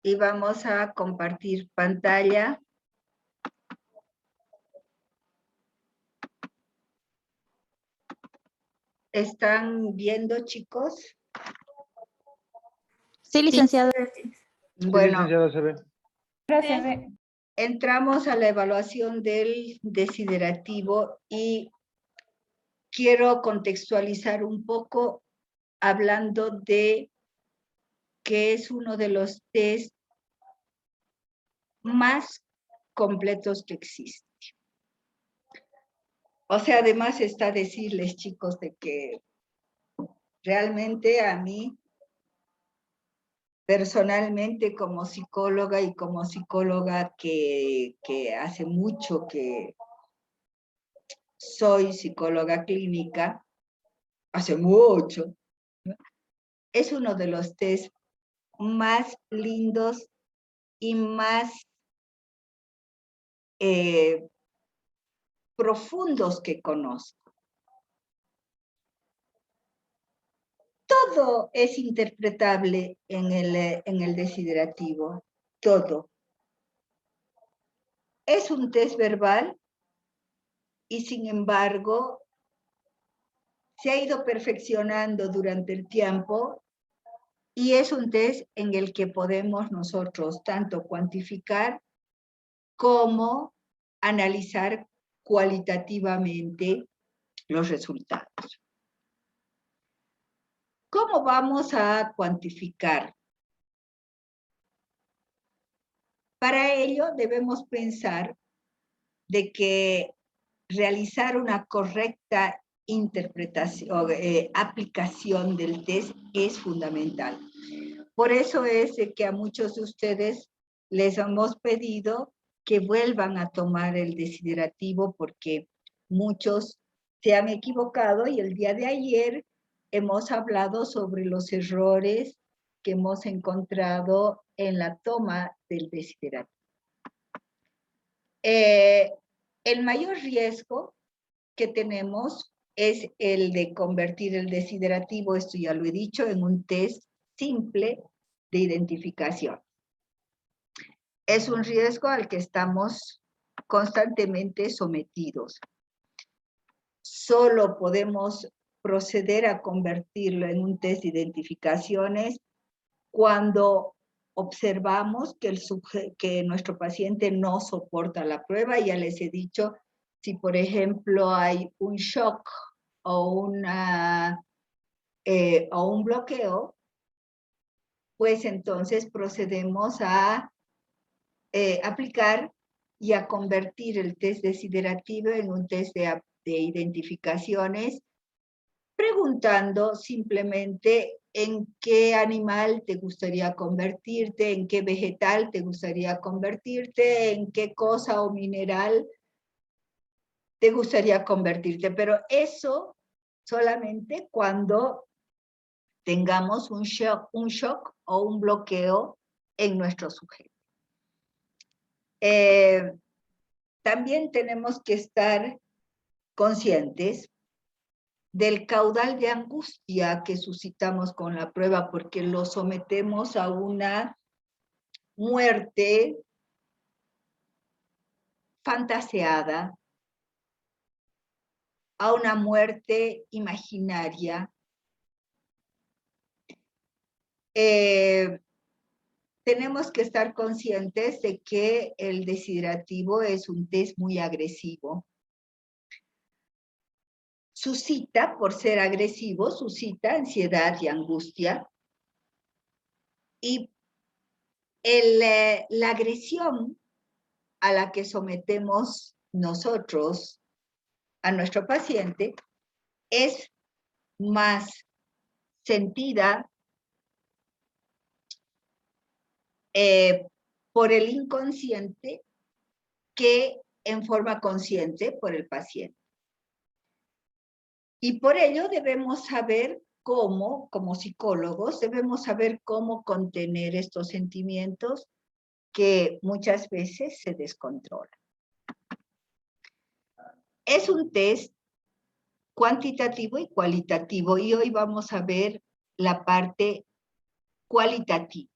y vamos a compartir pantalla. ¿Están viendo, chicos? Sí, licenciado. Bueno, licenciado, se ve. Gracias. entramos a la evaluación del desiderativo y quiero contextualizar un poco hablando de que es uno de los test más completos que existen. O sea, además está decirles, chicos, de que realmente a mí, personalmente como psicóloga y como psicóloga que hace mucho que soy psicóloga clínica, hace mucho, ¿no? Es uno de los test más lindos y más profundos que conozco. Todo es interpretable en el desiderativo, todo. Es un test verbal y sin embargo se ha ido perfeccionando durante el tiempo y es un test en el que podemos nosotros tanto cuantificar como analizar cualitativamente los resultados. ¿Cómo vamos a cuantificar? Para ello debemos pensar de que realizar una correcta interpretación, aplicación del test es fundamental. Por eso es que a muchos de ustedes les hemos pedido que vuelvan a tomar el desiderativo porque muchos se han equivocado y el día de ayer hemos hablado sobre los errores que hemos encontrado en la toma del desiderativo. El mayor riesgo que tenemos es el de convertir el desiderativo, esto ya lo he dicho, en un test simple de identificación. Es un riesgo al que estamos constantemente sometidos. Solo podemos proceder a convertirlo en un test de identificaciones cuando observamos que nuestro paciente no soporta la prueba. Ya les he dicho, si por ejemplo hay un shock o un bloqueo, pues entonces procedemos a aplicar y a convertir el test desiderativo en un test de identificaciones, preguntando simplemente en qué animal te gustaría convertirte, en qué vegetal te gustaría convertirte, en qué cosa o mineral te gustaría convertirte. Pero eso solamente cuando tengamos un shock o un bloqueo en nuestro sujeto. También tenemos que estar conscientes del caudal de angustia que suscitamos con la prueba, porque lo sometemos a una muerte fantaseada, a una muerte imaginaria. Tenemos que estar conscientes de que el desiderativo es un test muy agresivo. Suscita, por ser agresivo, suscita ansiedad y angustia. Y la agresión a la que sometemos nosotros a nuestro paciente es más sentida por el inconsciente que en forma consciente por el paciente. Y por ello debemos saber cómo, como psicólogos, debemos saber cómo contener estos sentimientos que muchas veces se descontrolan. Es un test cuantitativo y cualitativo y hoy vamos a ver la parte cualitativa.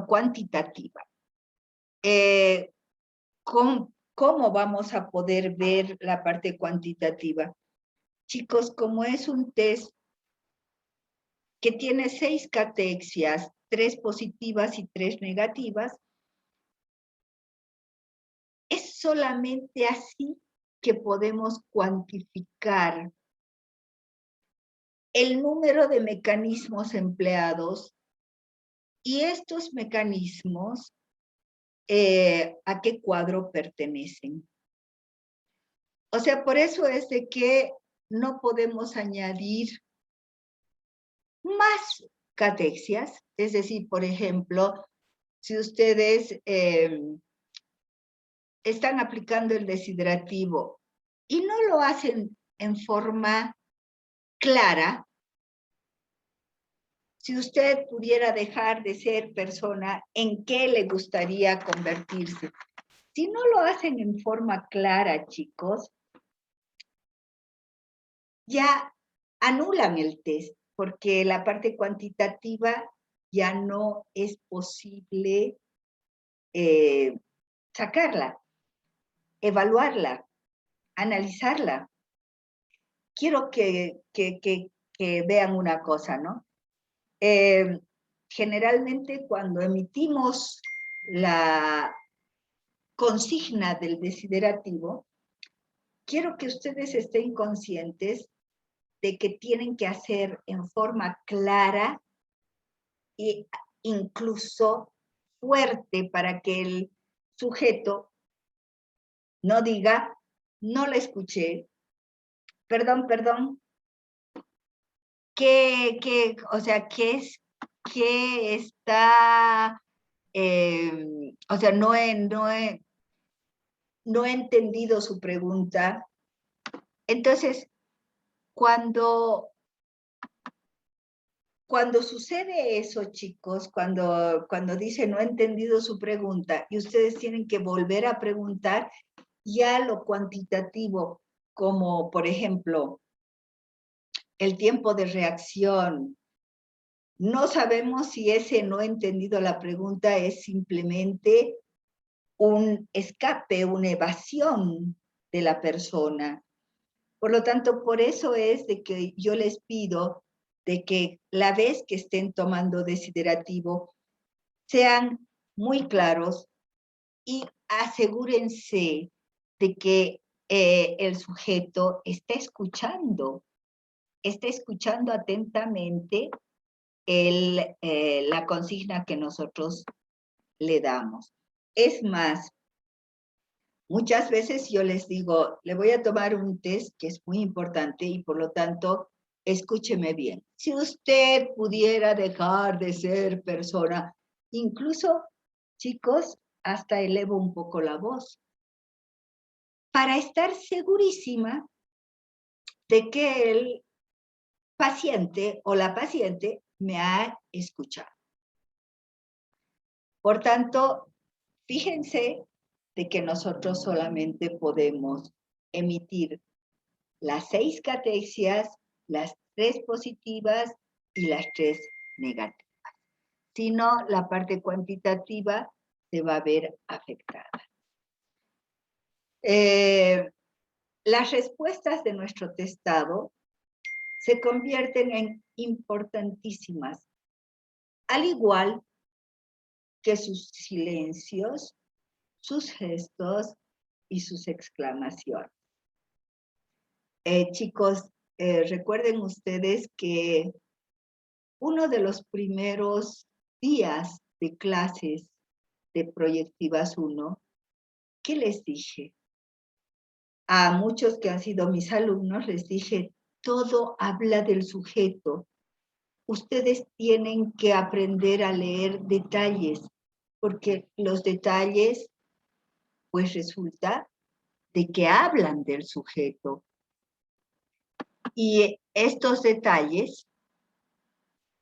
cuantitativa. ¿Cómo vamos a poder ver la parte cuantitativa? Chicos, como es un test que tiene 6 catexias, 3 positivas y 3 negativas, es solamente así que podemos cuantificar el número de mecanismos empleados y estos mecanismos a qué cuadro pertenecen. O sea, por eso es de que no podemos añadir más catexias, es decir, por ejemplo, si ustedes están aplicando el desiderativo y no lo hacen en forma clara, si usted pudiera dejar de ser persona, ¿en qué le gustaría convertirse? Si no lo hacen en forma clara, chicos, ya anulan el test, porque la parte cuantitativa ya no es posible sacarla, evaluarla, analizarla. Quiero que vean una cosa, ¿no? Generalmente cuando emitimos la consigna del desiderativo, quiero que ustedes estén conscientes de que tienen que hacer en forma clara e incluso fuerte para que el sujeto no diga, no la escuché, perdón, o sea, que está, o sea, no he entendido su pregunta. Entonces, cuando sucede eso, chicos, cuando dice no he entendido su pregunta y ustedes tienen que volver a preguntar, ya lo cuantitativo, como por ejemplo, el tiempo de reacción, no sabemos si ese no he entendido la pregunta es simplemente un escape, una evasión de la persona. Por lo tanto, por eso es de que yo les pido de que la vez que estén tomando desiderativo, sean muy claros y asegúrense de que el sujeto está escuchando atentamente la consigna que nosotros le damos. Es más, muchas veces yo les digo, le voy a tomar un test que es muy importante y por lo tanto, escúcheme bien. Si usted pudiera dejar de ser persona, incluso, chicos, hasta elevo un poco la voz, para estar segurísima de que el paciente o la paciente me ha escuchado. Por tanto, fíjense de que nosotros solamente podemos emitir las 6 catexias, las 3 positivas y las 3 negativas. Si no, la parte cuantitativa se va a ver afectada. Las respuestas de nuestro testado se convierten en importantísimas, al igual que sus silencios, sus gestos y sus exclamaciones. Chicos, recuerden ustedes que uno de los primeros días de clases de Proyectivas 1, ¿qué les dije? A muchos que han sido mis alumnos les dije, todo habla del sujeto. Ustedes tienen que aprender a leer detalles, porque los detalles, pues resulta de que hablan del sujeto. Y estos detalles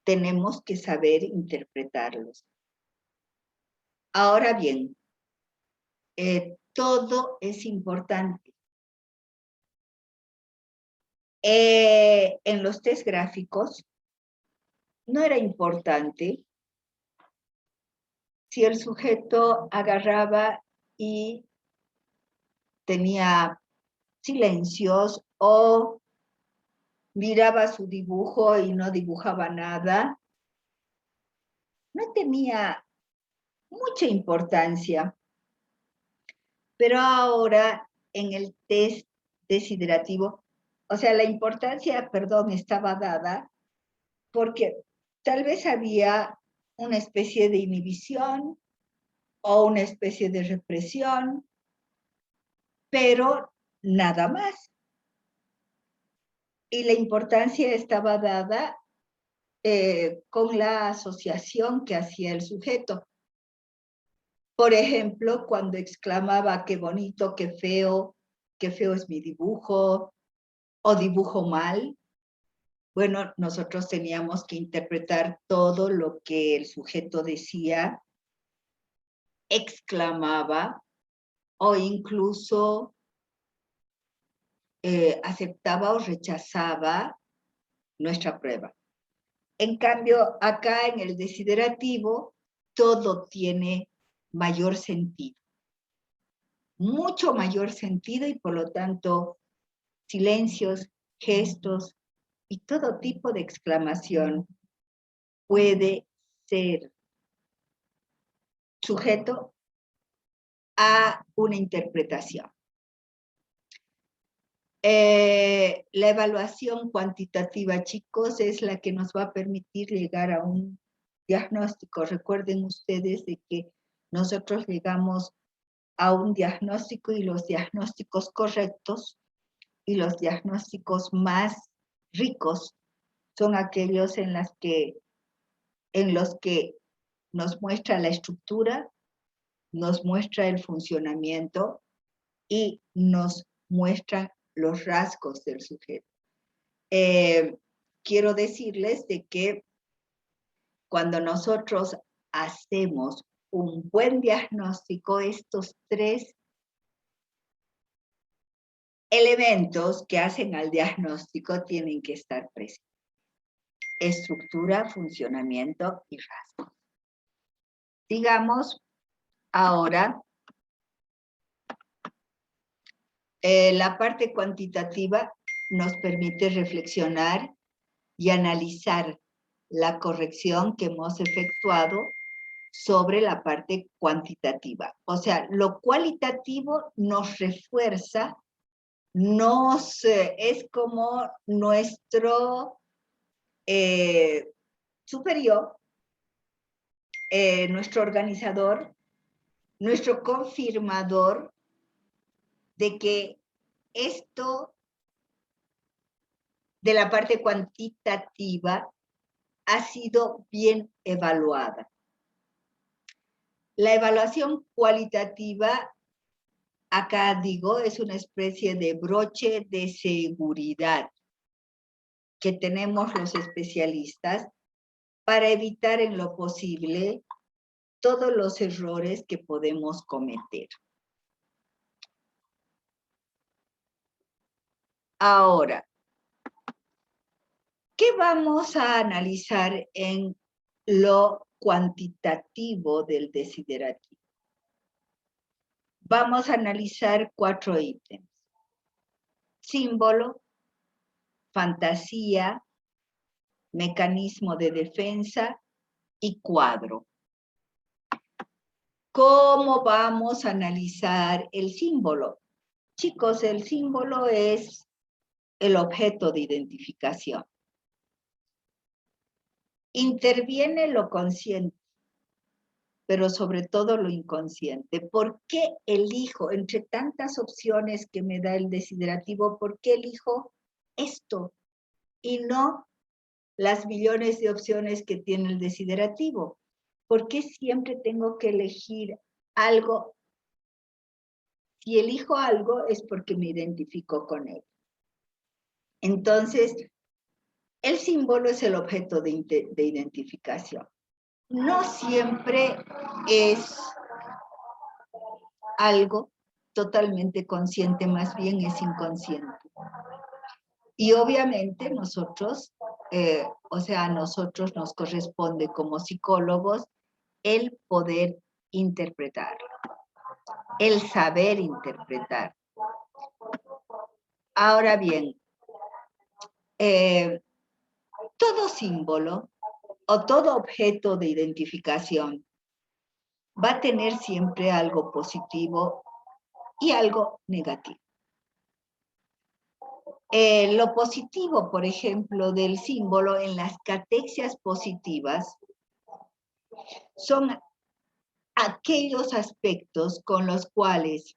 tenemos que saber interpretarlos. Ahora bien, todo es importante. En los test gráficos no era importante si el sujeto agarraba y tenía silencios o miraba su dibujo y no dibujaba nada, no tenía mucha importancia. Pero ahora en el test desiderativo, o sea, la importancia, perdón, estaba dada porque tal vez había una especie de inhibición o una especie de represión, pero nada más. Y la importancia estaba dada con la asociación que hacía el sujeto. Por ejemplo, cuando exclamaba qué bonito, qué feo es mi dibujo, o dibujo mal, bueno, nosotros teníamos que interpretar todo lo que el sujeto decía, exclamaba, o incluso aceptaba o rechazaba nuestra prueba. En cambio, acá en el desiderativo, todo tiene mayor sentido, mucho mayor sentido y por lo tanto silencios, gestos y todo tipo de exclamación puede ser sujeto a una interpretación. La evaluación cuantitativa, chicos, es la que nos va a permitir llegar a un diagnóstico. Recuerden ustedes de que nosotros llegamos a un diagnóstico y los diagnósticos correctos y los diagnósticos más ricos son aquellos en los que nos muestra la estructura, nos muestra el funcionamiento y nos muestra los rasgos del sujeto. Quiero decirles de que cuando nosotros hacemos un buen diagnóstico, estos tres elementos que hacen al diagnóstico tienen que estar presentes: estructura, funcionamiento y rasgos. Digamos ahora la parte cuantitativa nos permite reflexionar y analizar la corrección que hemos efectuado sobre la parte cuantitativa. O sea, lo cualitativo nos refuerza, es como nuestro superior, nuestro organizador, nuestro confirmador de que esto de la parte cuantitativa ha sido bien evaluada. La evaluación cualitativa, acá digo, es una especie de broche de seguridad que tenemos los especialistas para evitar en lo posible todos los errores que podemos cometer. Ahora, ¿qué vamos a analizar en lo cuantitativo del desiderativo? Vamos a analizar 4 ítems: símbolo, fantasía, mecanismo de defensa y cuadro. ¿Cómo vamos a analizar el símbolo? Chicos, el símbolo es el objeto de identificación. Interviene lo consciente, pero sobre todo lo inconsciente. ¿Por qué elijo, entre tantas opciones que me da el desiderativo, por qué elijo esto y no las millones de opciones que tiene el desiderativo? ¿Por qué siempre tengo que elegir algo? Si elijo algo es porque me identifico con él. Entonces, el símbolo es el objeto de identificación. No siempre es algo totalmente consciente, más bien es inconsciente. Y obviamente nosotros, a nosotros nos corresponde como psicólogos el poder interpretar, el saber interpretar. Ahora bien, todo símbolo o todo objeto de identificación va a tener siempre algo positivo y algo negativo. Lo positivo, por ejemplo, del símbolo en las catexias positivas son aquellos aspectos con los cuales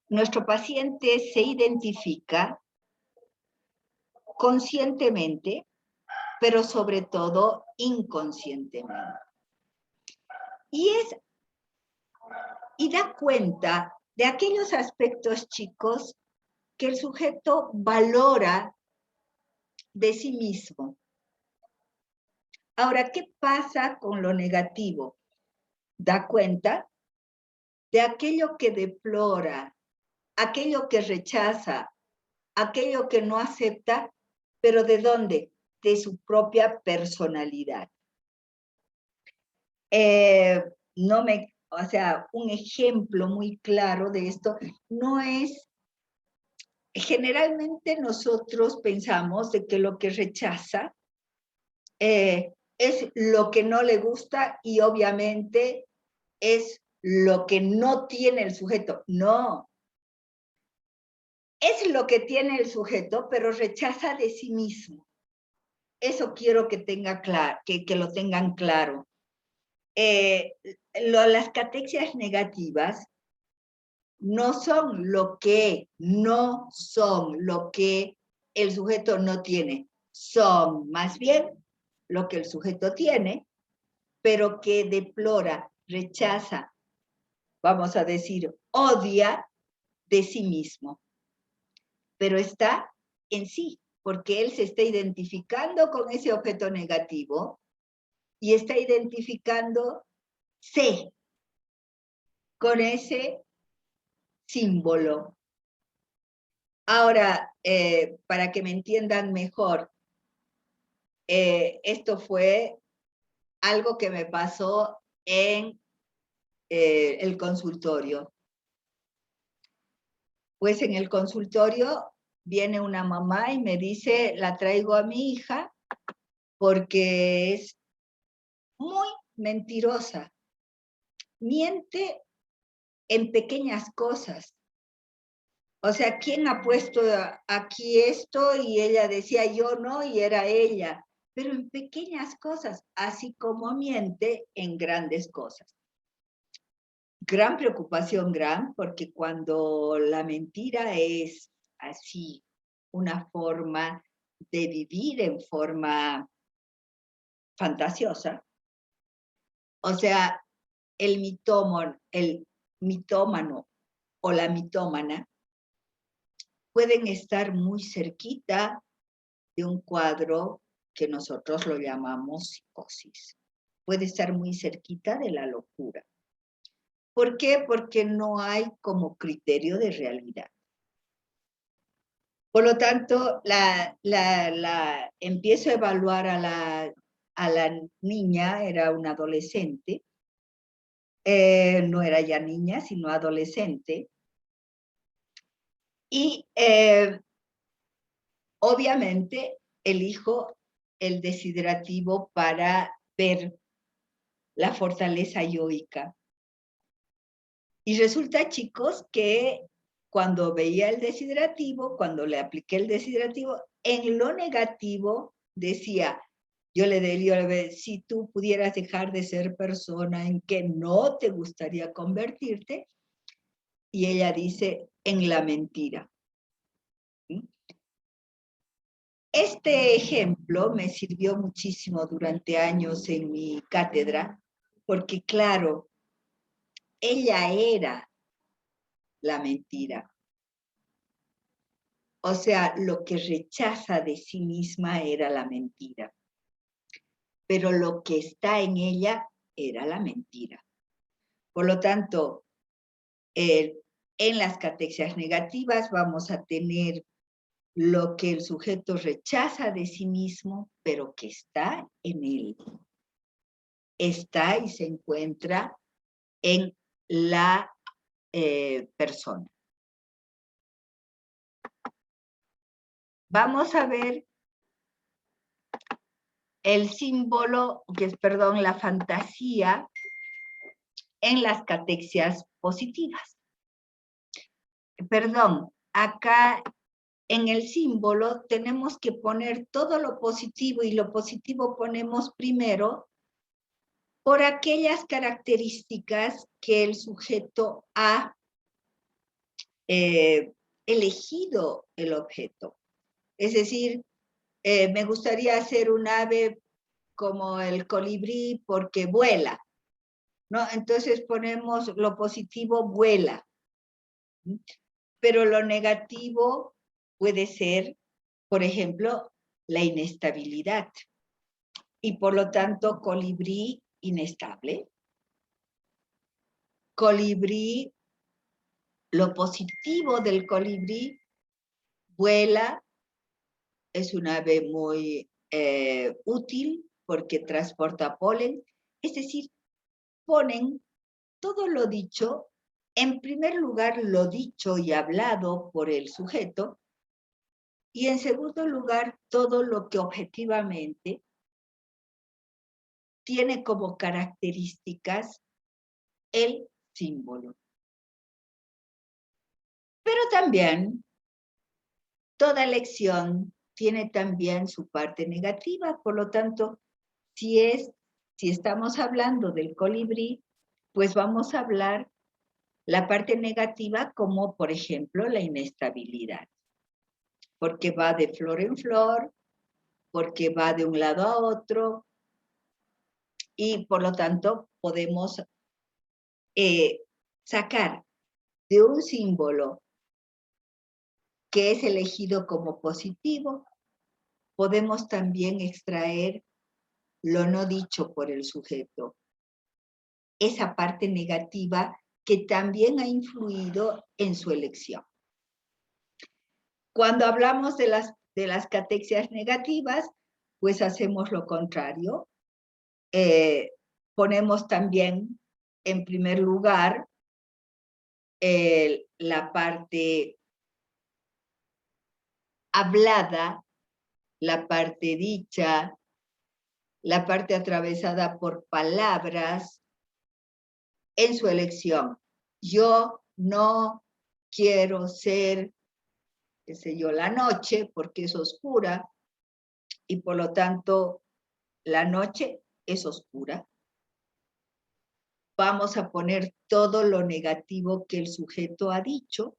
nuestro paciente se identifica conscientemente, pero sobre todo inconscientemente. Y da cuenta de aquellos aspectos, chicos, que el sujeto valora de sí mismo. Ahora, ¿qué pasa con lo negativo? Da cuenta de aquello que deplora, aquello que rechaza, aquello que no acepta, pero ¿de dónde? De su propia personalidad. O sea, un ejemplo muy claro de esto no es, generalmente nosotros pensamos de que lo que rechaza es lo que no le gusta y obviamente es lo que no tiene el sujeto. No. Es lo que tiene el sujeto, pero rechaza de sí mismo. Eso quiero que tenga claro, que lo tengan claro. Las catexias negativas no son lo que el sujeto no tiene. Son más bien lo que el sujeto tiene, pero que deplora, rechaza, vamos a decir, odia de sí mismo. Pero está en sí, porque él se está identificando con ese objeto negativo y está identificándose con ese símbolo. Ahora, para que me entiendan mejor, esto fue algo que me pasó en el consultorio. Pues en el consultorio viene una mamá y me dice, la traigo a mi hija porque es muy mentirosa. Miente en pequeñas cosas. O sea, ¿quién ha puesto aquí esto? Y ella decía yo no, y era ella. Pero en pequeñas cosas, así como miente en grandes cosas. Gran preocupación, porque cuando la mentira es así, una forma de vivir en forma fantasiosa, o sea, el mitómano o la mitómana pueden estar muy cerquita de un cuadro que nosotros lo llamamos psicosis. Puede estar muy cerquita de la locura. ¿Por qué? Porque no hay como criterio de realidad. Por lo tanto, empiezo a evaluar a la niña, era una adolescente, no era ya niña, sino adolescente, y obviamente elijo el desiderativo para ver la fortaleza yoica. Y resulta, chicos, que cuando veía el desiderativo, cuando le apliqué el desiderativo, en lo negativo decía, yo le diría, si tú pudieras dejar de ser persona en que no te gustaría convertirte, y ella dice, en la mentira. ¿Sí? Este ejemplo me sirvió muchísimo durante años en mi cátedra, porque claro, ella era la mentira. O sea, lo que rechaza de sí misma era la mentira. Pero lo que está en ella era la mentira. Por lo tanto, en las catexias negativas vamos a tener lo que el sujeto rechaza de sí mismo, pero que está en él. está y se encuentra en la persona. Vamos a ver el símbolo, perdón, la fantasía en las catexias positivas. Perdón, acá en el símbolo tenemos que poner todo lo positivo y lo positivo ponemos primero por aquellas características que el sujeto ha elegido el objeto. Es decir, me gustaría hacer un ave como el colibrí porque vuela, ¿no? Entonces ponemos lo positivo, vuela. Pero lo negativo puede ser, por ejemplo, la inestabilidad. Y por lo tanto, colibrí inestable. Colibrí, lo positivo del colibrí, vuela, es un ave muy útil porque transporta polen. Es decir, ponen todo lo dicho, en primer lugar lo dicho y hablado por el sujeto, y en segundo lugar todo lo que objetivamente tiene como características el símbolo. Pero también toda elección tiene también su parte negativa, por lo tanto, si estamos hablando del colibrí, pues vamos a hablar la parte negativa como, por ejemplo, la inestabilidad, porque va de flor en flor, porque va de un lado a otro, y por lo tanto podemos sacar de un símbolo que es elegido como positivo, podemos también extraer lo no dicho por el sujeto, esa parte negativa que también ha influido en su elección. Cuando hablamos de las catexias negativas, pues hacemos lo contrario. Ponemos también, en primer lugar, la parte hablada, la parte dicha, la parte atravesada por palabras en su elección. Yo no quiero ser, qué sé yo, la noche porque es oscura y por lo tanto la noche es oscura. Vamos a poner todo lo negativo que el sujeto ha dicho,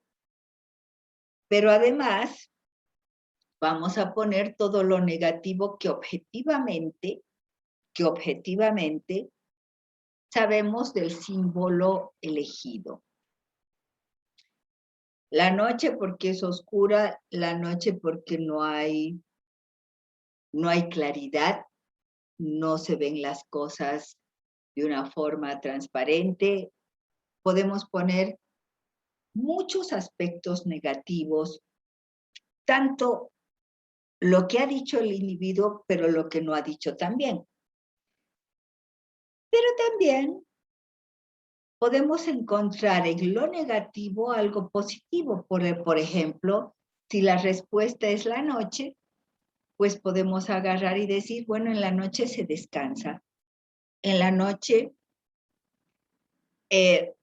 pero además vamos a poner todo lo negativo que objetivamente sabemos del símbolo elegido. La noche porque es oscura, la noche porque no hay claridad, no se ven las cosas de una forma transparente. Podemos poner muchos aspectos negativos, tanto lo que ha dicho el individuo, pero lo que no ha dicho también. Pero también podemos encontrar en lo negativo algo positivo. Por ejemplo, si la respuesta es la noche, pues podemos agarrar y decir, bueno, en la noche se descansa. En la noche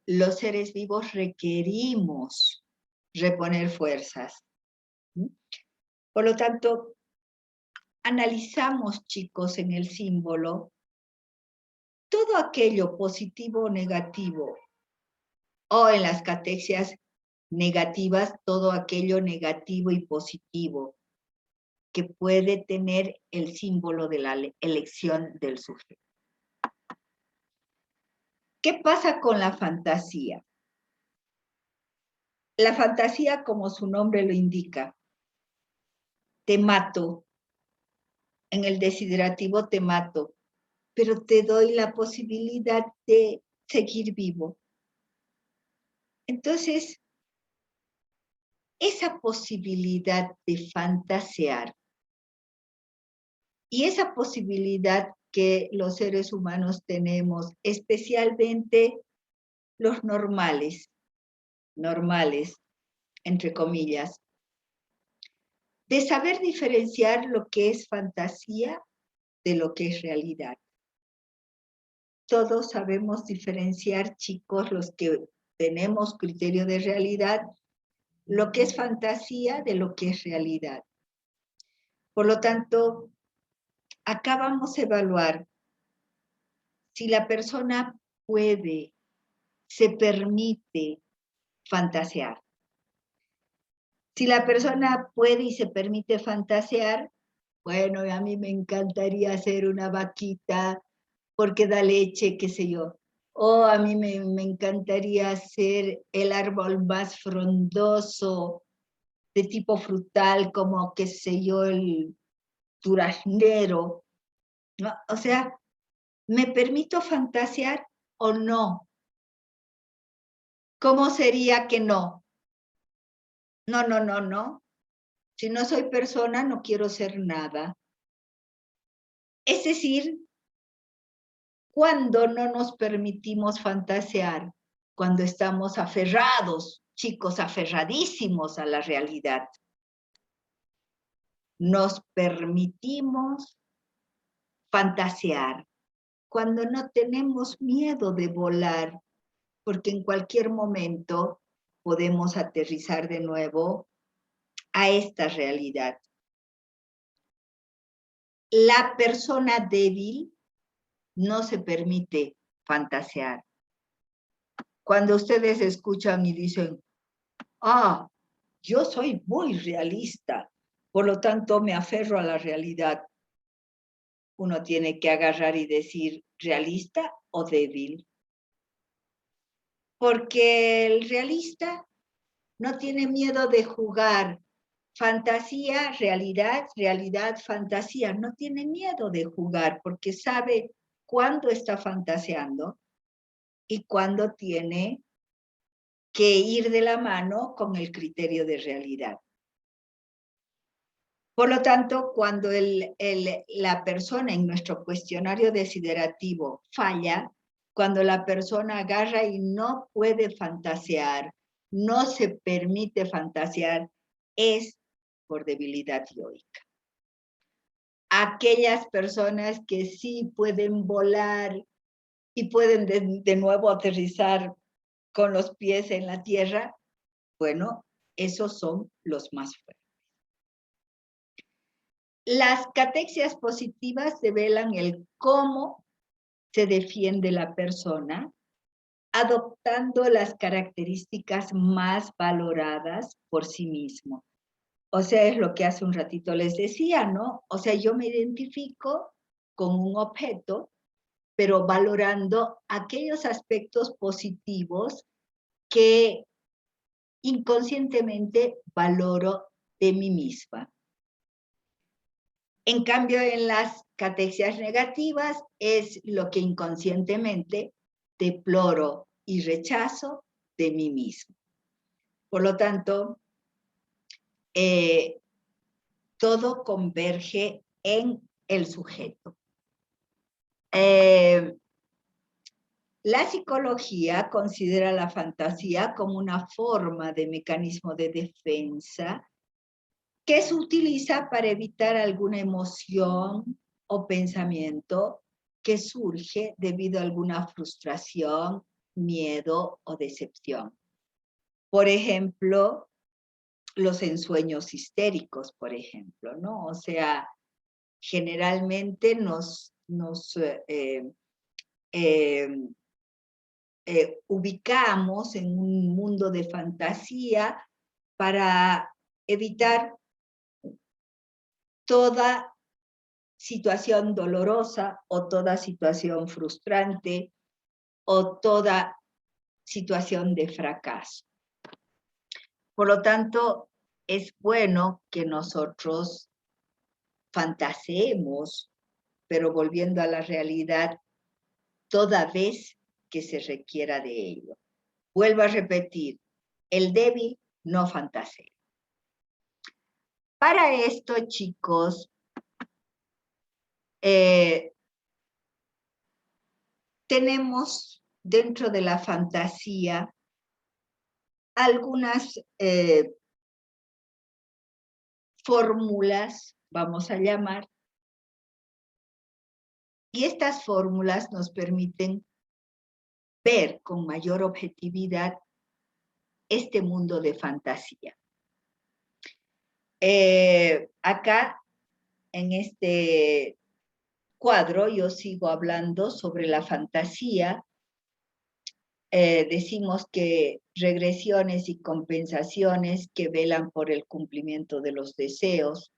los seres vivos requerimos reponer fuerzas. Por lo tanto, analizamos, chicos, en el símbolo todo aquello positivo o negativo, o en las catexias negativas, todo aquello negativo y positivo que puede tener el símbolo de la elección del sujeto. ¿Qué pasa con la fantasía? La fantasía, como su nombre lo indica, te mato, en el desiderativo te mato, pero te doy la posibilidad de seguir vivo. Entonces, esa posibilidad de fantasear y esa posibilidad que los seres humanos tenemos, especialmente los normales, entre comillas, de saber diferenciar lo que es fantasía de lo que es realidad. Todos sabemos diferenciar, chicos, los que tenemos criterio de realidad, lo que es fantasía de lo que es realidad. Por lo tanto, acá vamos a evaluar si la persona puede, se permite fantasear. Si la persona puede y se permite fantasear, bueno, a mí me encantaría hacer una vaquita porque da leche, qué sé yo. O a mí me encantaría hacer el árbol más frondoso, de tipo frutal, como, qué sé yo, el duraznero, ¿no? O sea, ¿me permito fantasear o no? ¿Cómo sería que no? No, no, no, no. Si no soy persona, no quiero ser nada. Es decir, cuando no nos permitimos fantasear, cuando estamos aferrados, chicos, aferradísimos a la realidad. Nos permitimos fantasear cuando no tenemos miedo de volar, porque en cualquier momento podemos aterrizar de nuevo a esta realidad. La persona débil no se permite fantasear. Cuando ustedes escuchan y dicen, ah, yo soy muy realista, por lo tanto me aferro a la realidad, uno tiene que agarrar y decir, ¿realista o débil? Porque el realista no tiene miedo de jugar fantasía, realidad, realidad, fantasía. No tiene miedo de jugar porque sabe cuándo está fantaseando y cuándo tiene que ir de la mano con el criterio de realidad. Por lo tanto, cuando la persona en nuestro cuestionario desiderativo falla, cuando la persona agarra y no puede fantasear, no se permite fantasear, es por debilidad yoica. Aquellas personas que sí pueden volar y pueden de nuevo aterrizar con los pies en la tierra, bueno, esos son los más fuertes. Las catexias positivas develan el cómo se defiende la persona, adoptando las características más valoradas por sí mismo. O sea, es lo que hace un ratito les decía, ¿no? O sea, yo me identifico con un objeto, pero valorando aquellos aspectos positivos que inconscientemente valoro de mí misma. En cambio, en las catexias negativas es lo que inconscientemente deploro y rechazo de mí mismo. Por lo tanto, todo converge en el sujeto. La psicología considera la fantasía como una forma de mecanismo de defensa que se utiliza para evitar alguna emoción o pensamiento que surge debido a alguna frustración, miedo o decepción. Por ejemplo, los ensueños histéricos, por ejemplo, ¿no? O sea, generalmente nos ubicamos en un mundo de fantasía para evitar toda situación dolorosa o toda situación frustrante o toda situación de fracaso. Por lo tanto, es bueno que nosotros fantaseemos, pero volviendo a la realidad, toda vez que se requiera de ello. Vuelvo a repetir, el débil no fantasea. Para esto, chicos, tenemos dentro de la fantasía algunas fórmulas, vamos a llamar, y estas fórmulas nos permiten ver con mayor objetividad este mundo de fantasía. Acá, en este cuadro, yo sigo hablando sobre la fantasía. Decimos que regresiones y compensaciones que velan por el cumplimiento de los deseos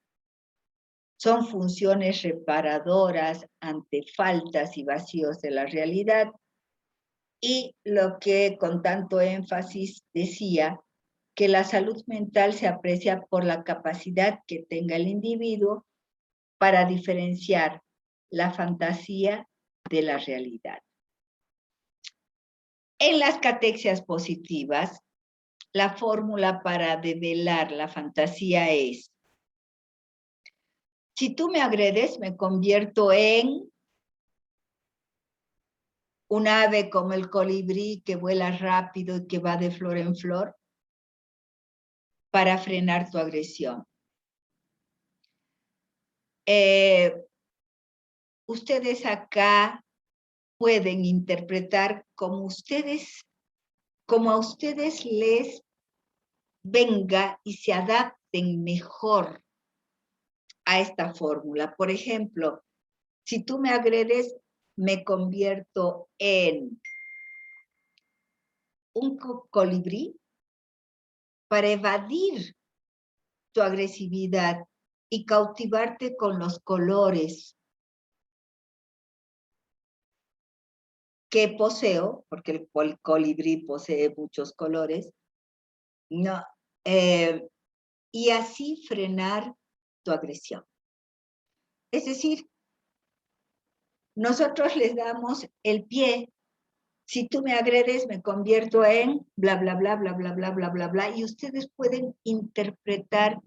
son funciones reparadoras ante faltas y vacíos de la realidad, y lo que con tanto énfasis decía, que la salud mental se aprecia por la capacidad que tenga el individuo para diferenciar la fantasía de la realidad. En las catexias positivas, la fórmula para develar la fantasía es: si tú me agredes, me convierto en un ave como el colibrí que vuela rápido y que va de flor en flor para frenar tu agresión. Ustedes acá pueden interpretar como a ustedes les venga y se adapten mejor a esta fórmula. Por ejemplo, si tú me agredes, me convierto en un colibrí para evadir tu agresividad y cautivarte con los colores que poseo, porque el colibrí posee muchos colores, no, y así frenar tu agresión. Es decir, nosotros les damos el pie. Si tú me agredes, me convierto en bla, bla, bla, bla, bla, bla, bla, bla, bla, y ustedes pueden interpretar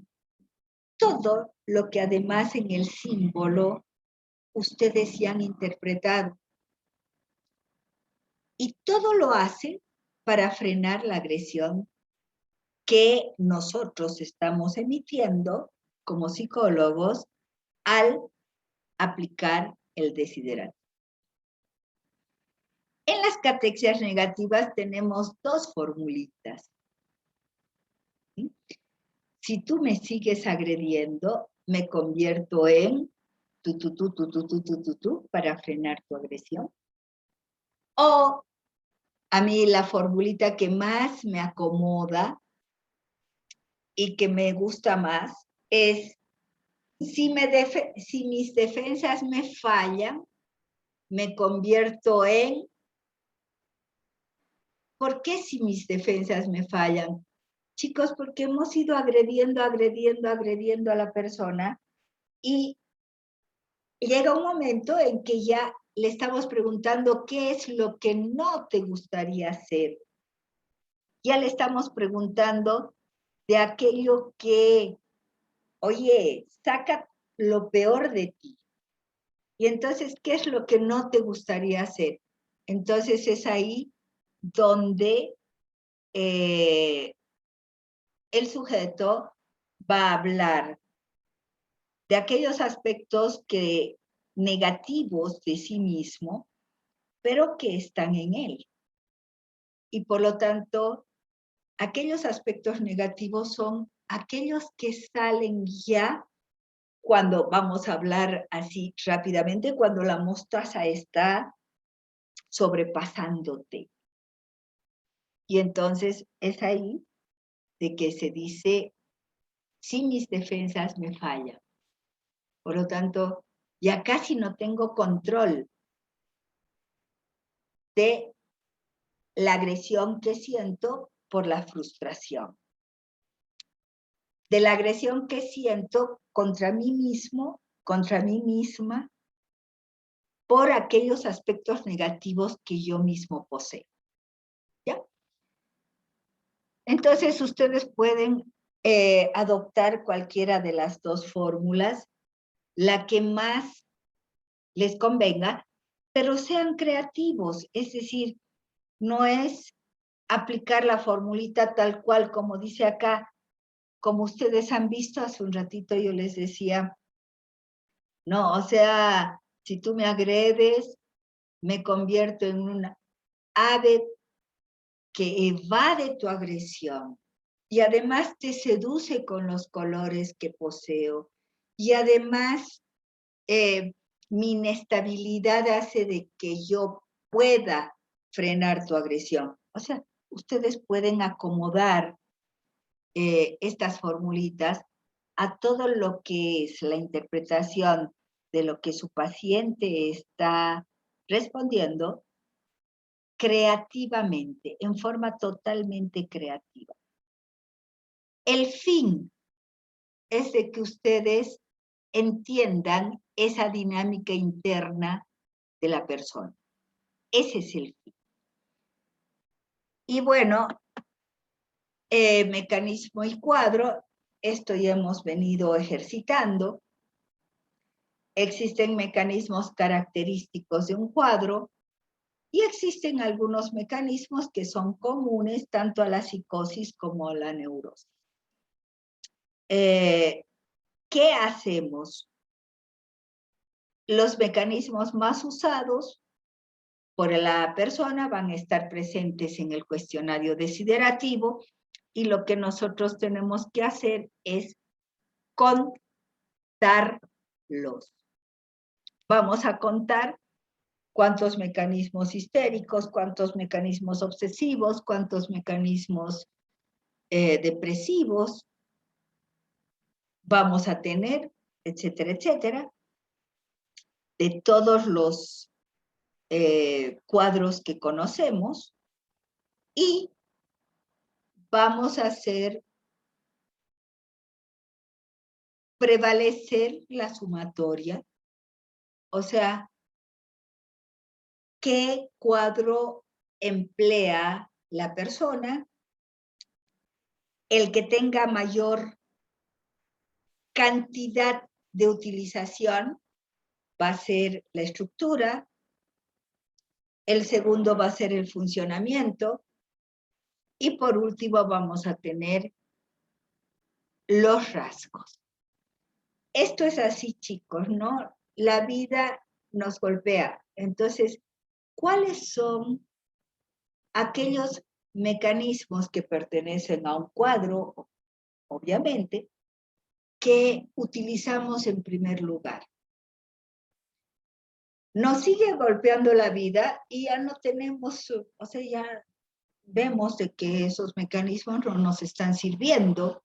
todo lo que además en el símbolo ustedes ya han interpretado. Y todo lo hacen para frenar la agresión que nosotros estamos emitiendo como psicólogos al aplicar el desiderativo. En las catexias negativas tenemos dos formulitas. ¿Sí? Si tú me sigues agrediendo, me convierto en tú, para frenar tu agresión. O a mí la formulita que más me acomoda y que me gusta más es: si mis defensas me fallan, me convierto en... ¿Por qué si mis defensas me fallan? Chicos, porque hemos ido agrediendo a la persona, y llega un momento en que ya le estamos preguntando qué es lo que no te gustaría hacer. Ya le estamos preguntando de aquello que, oye, saca lo peor de ti. Y entonces, ¿qué es lo que no te gustaría hacer? Entonces es ahí donde el sujeto va a hablar de aquellos aspectos negativos de sí mismo, pero que están en él. Y por lo tanto, aquellos aspectos negativos son aquellos que salen ya cuando, vamos a hablar así rápidamente, cuando la mostaza está sobrepasándote. Y entonces es ahí de que se dice: si mis defensas me fallan. Por lo tanto, ya casi no tengo control de la agresión que siento por la frustración, de la agresión que siento contra mí mismo, contra mí misma, por aquellos aspectos negativos que yo mismo poseo. ¿Ya? Entonces, ustedes pueden adoptar cualquiera de las dos fórmulas, la que más les convenga, pero sean creativos, es decir, no es aplicar la formulita tal cual como dice acá, como ustedes han visto hace un ratito yo les decía, no, o sea, si tú me agredes, me convierto en una ave que evade tu agresión y además te seduce con los colores que poseo y además mi inestabilidad hace de que yo pueda frenar tu agresión. O sea, ustedes pueden acomodar estas formulitas a todo lo que es la interpretación de lo que su paciente está respondiendo creativamente, en forma totalmente creativa. El fin es de que ustedes entiendan esa dinámica interna de la persona. Ese es el fin. Y bueno, mecanismo y cuadro, esto ya hemos venido ejercitando. Existen mecanismos característicos de un cuadro y existen algunos mecanismos que son comunes tanto a la psicosis como a la neurosis. ¿Qué hacemos? Los mecanismos más usados por la persona van a estar presentes en el cuestionario desiderativo y lo que nosotros tenemos que hacer es contarlos. Vamos a contar cuántos mecanismos histéricos, cuántos mecanismos obsesivos, cuántos mecanismos depresivos vamos a tener, etcétera, etcétera, de todos los cuadros que conocemos y vamos a hacer prevalecer la sumatoria, o sea, qué cuadro emplea la persona, el que tenga mayor cantidad de utilización va a ser la estructura, el segundo va a ser el funcionamiento y por último vamos a tener los rasgos. Esto es así, chicos, ¿no? La vida nos golpea. Entonces, ¿cuáles son aquellos mecanismos que pertenecen a un cuadro, obviamente, que utilizamos en primer lugar? Nos sigue golpeando la vida y ya no tenemos, o sea, ya vemos de que esos mecanismos no nos están sirviendo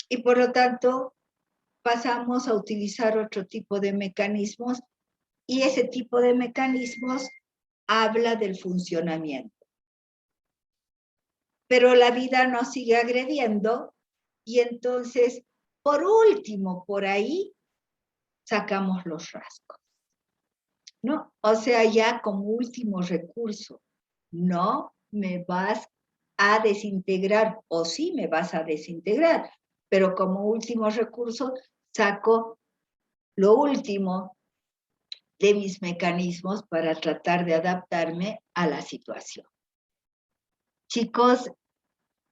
y por lo tanto pasamos a utilizar otro tipo de mecanismos y ese tipo de mecanismos habla del funcionamiento. Pero la vida nos sigue agrediendo y entonces, por último, por ahí, sacamos los rasgos, ¿no? O sea, ya como último recurso, no me vas a desintegrar, o sí me vas a desintegrar, pero como último recurso saco lo último de mis mecanismos para tratar de adaptarme a la situación. Chicos,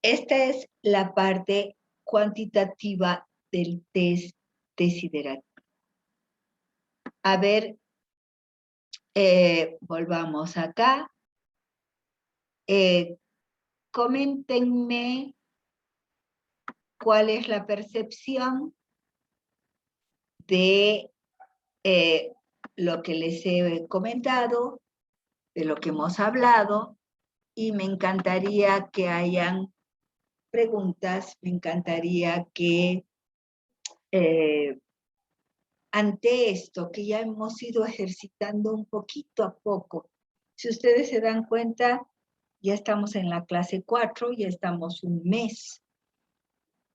esta es la parte cuantitativa del test desiderativo. A ver, volvamos acá. Coméntenme cuál es la percepción de lo que les he comentado, de lo que hemos hablado, y me encantaría que hayan preguntas, me encantaría que ante esto que ya hemos ido ejercitando un poquito a poco, si ustedes se dan cuenta, ya estamos en la clase 4, ya estamos un mes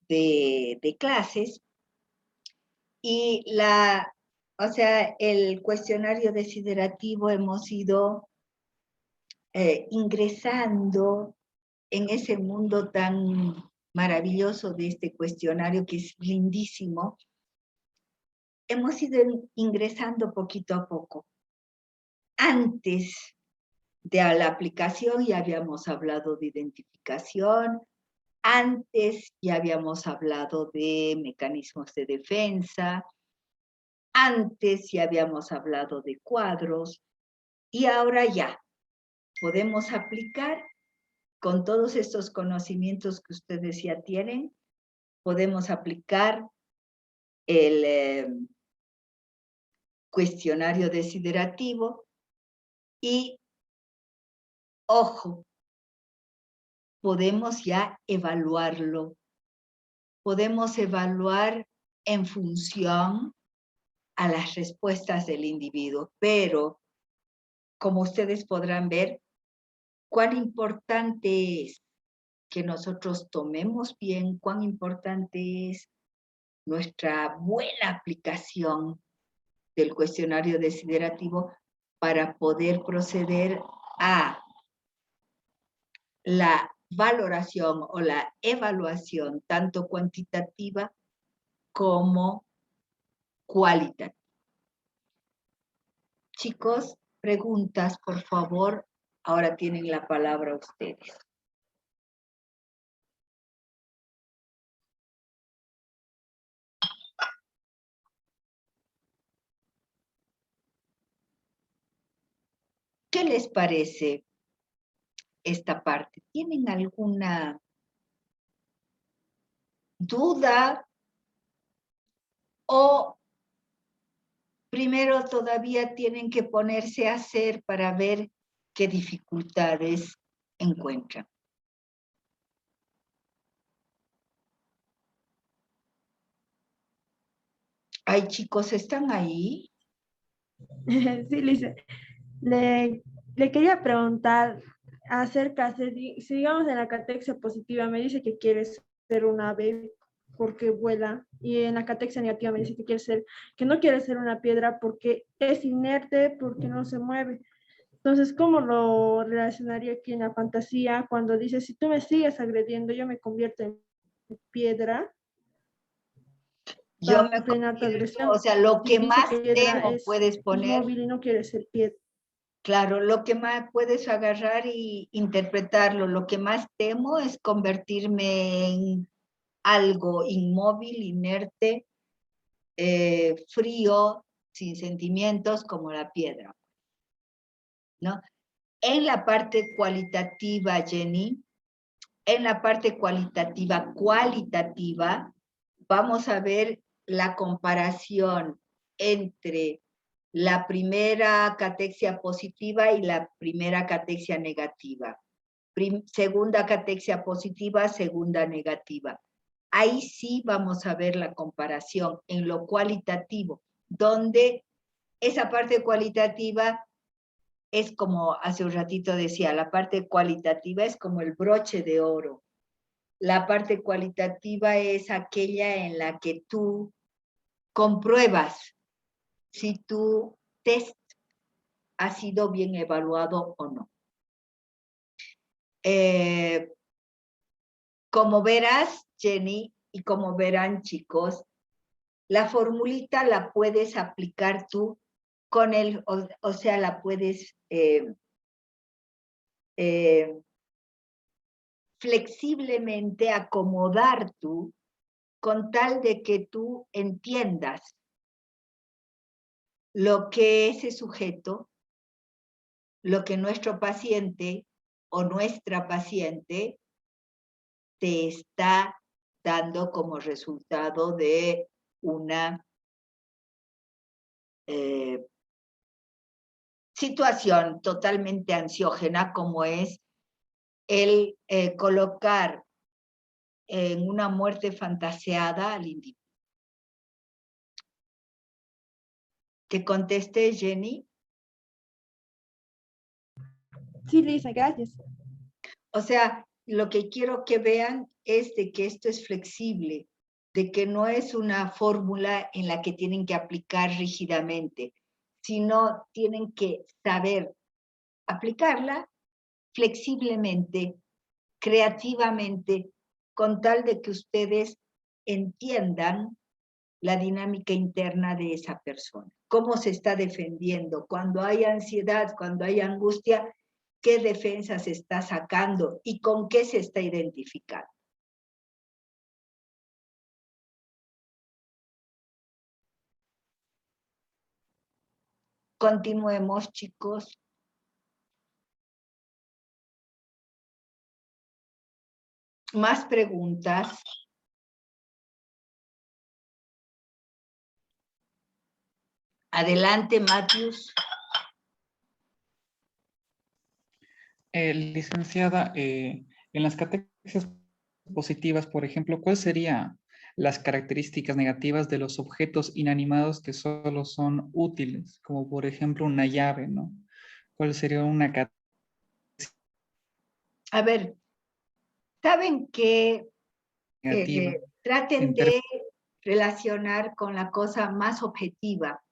de clases, y o sea, el cuestionario desiderativo hemos ido ingresando en ese mundo tan maravilloso de este cuestionario que es lindísimo. Hemos ido ingresando poquito a poco. Antes de la aplicación ya habíamos hablado de identificación, antes ya habíamos hablado de mecanismos de defensa, antes ya habíamos hablado de cuadros, y ahora ya podemos aplicar con todos estos conocimientos que ustedes ya tienen, podemos aplicar el cuestionario desiderativo y, ojo, podemos ya evaluarlo. Podemos evaluar en función a las respuestas del individuo, pero como ustedes podrán ver, cuán importante es que nosotros tomemos bien, cuán importante es nuestra buena aplicación del cuestionario desiderativo para poder proceder a la valoración o la evaluación tanto cuantitativa como cualitativa. Chicos, preguntas, por favor. Ahora tienen la palabra ustedes. ¿Qué les parece esta parte? ¿Tienen alguna duda o primero todavía tienen que ponerse a hacer para ver qué dificultades encuentran? Ay, chicos, ¿están ahí? Sí, Lisa. Le quería preguntar acerca, si digamos en la catexia positiva me dice que quiere ser un ave porque vuela, y en la catexia negativa me dice que que no quiere ser una piedra porque es inerte, porque no se mueve. Entonces, ¿cómo lo relacionaría aquí en la fantasía cuando dice, si tú me sigues agrediendo, yo me convierto en piedra Yo para me frenar tu convierto, o agresión? sea, lo Y que dice más que piedra temo es puedes poner, inmóvil y no quiere ser piedra. claro, lo que más puedes agarrar y interpretarlo, lo que más temo es convertirme en algo inmóvil, inerte, frío, sin sentimientos, como la piedra, ¿no? En la parte cualitativa, Jenny, en la parte cualitativa, vamos a ver la comparación entre la primera catexia positiva y la primera catexia negativa. Segunda catexia positiva, segunda negativa. Ahí sí vamos a ver la comparación en lo cualitativo, donde esa parte cualitativa es como hace un ratito decía, la parte cualitativa es como el broche de oro. La parte cualitativa es aquella en la que tú compruebas si tu test ha sido bien evaluado o no. Como verás, Jenny, y como verán, chicos, la formulita la puedes aplicar tú con el, o sea, la puedes flexiblemente acomodar tú con tal de que tú entiendas lo que ese sujeto, lo que nuestro paciente o nuestra paciente te está dando como resultado de una situación totalmente ansiógena como es el colocar en una muerte fantaseada al individuo. ¿Te contesté, Jenny? Sí, Lisa, gracias. O sea, lo que quiero que vean es de que esto es flexible, de que no es una fórmula en la que tienen que aplicar rígidamente, sino tienen que saber aplicarla flexiblemente, creativamente, con tal de que ustedes entiendan la dinámica interna de esa persona. Cómo se está defendiendo. Cuando hay ansiedad, cuando hay angustia, qué defensa se está sacando y con qué se está identificando. Continuemos, chicos. Más preguntas. Adelante, Matthews. Licenciada, en las categorías positivas, por ejemplo, ¿cuáles serían las características negativas de los objetos inanimados que solo son útiles? Como por ejemplo una llave, ¿no? ¿Cuál sería una A ver, saben que negativa? traten En de relacionar con la cosa más objetiva,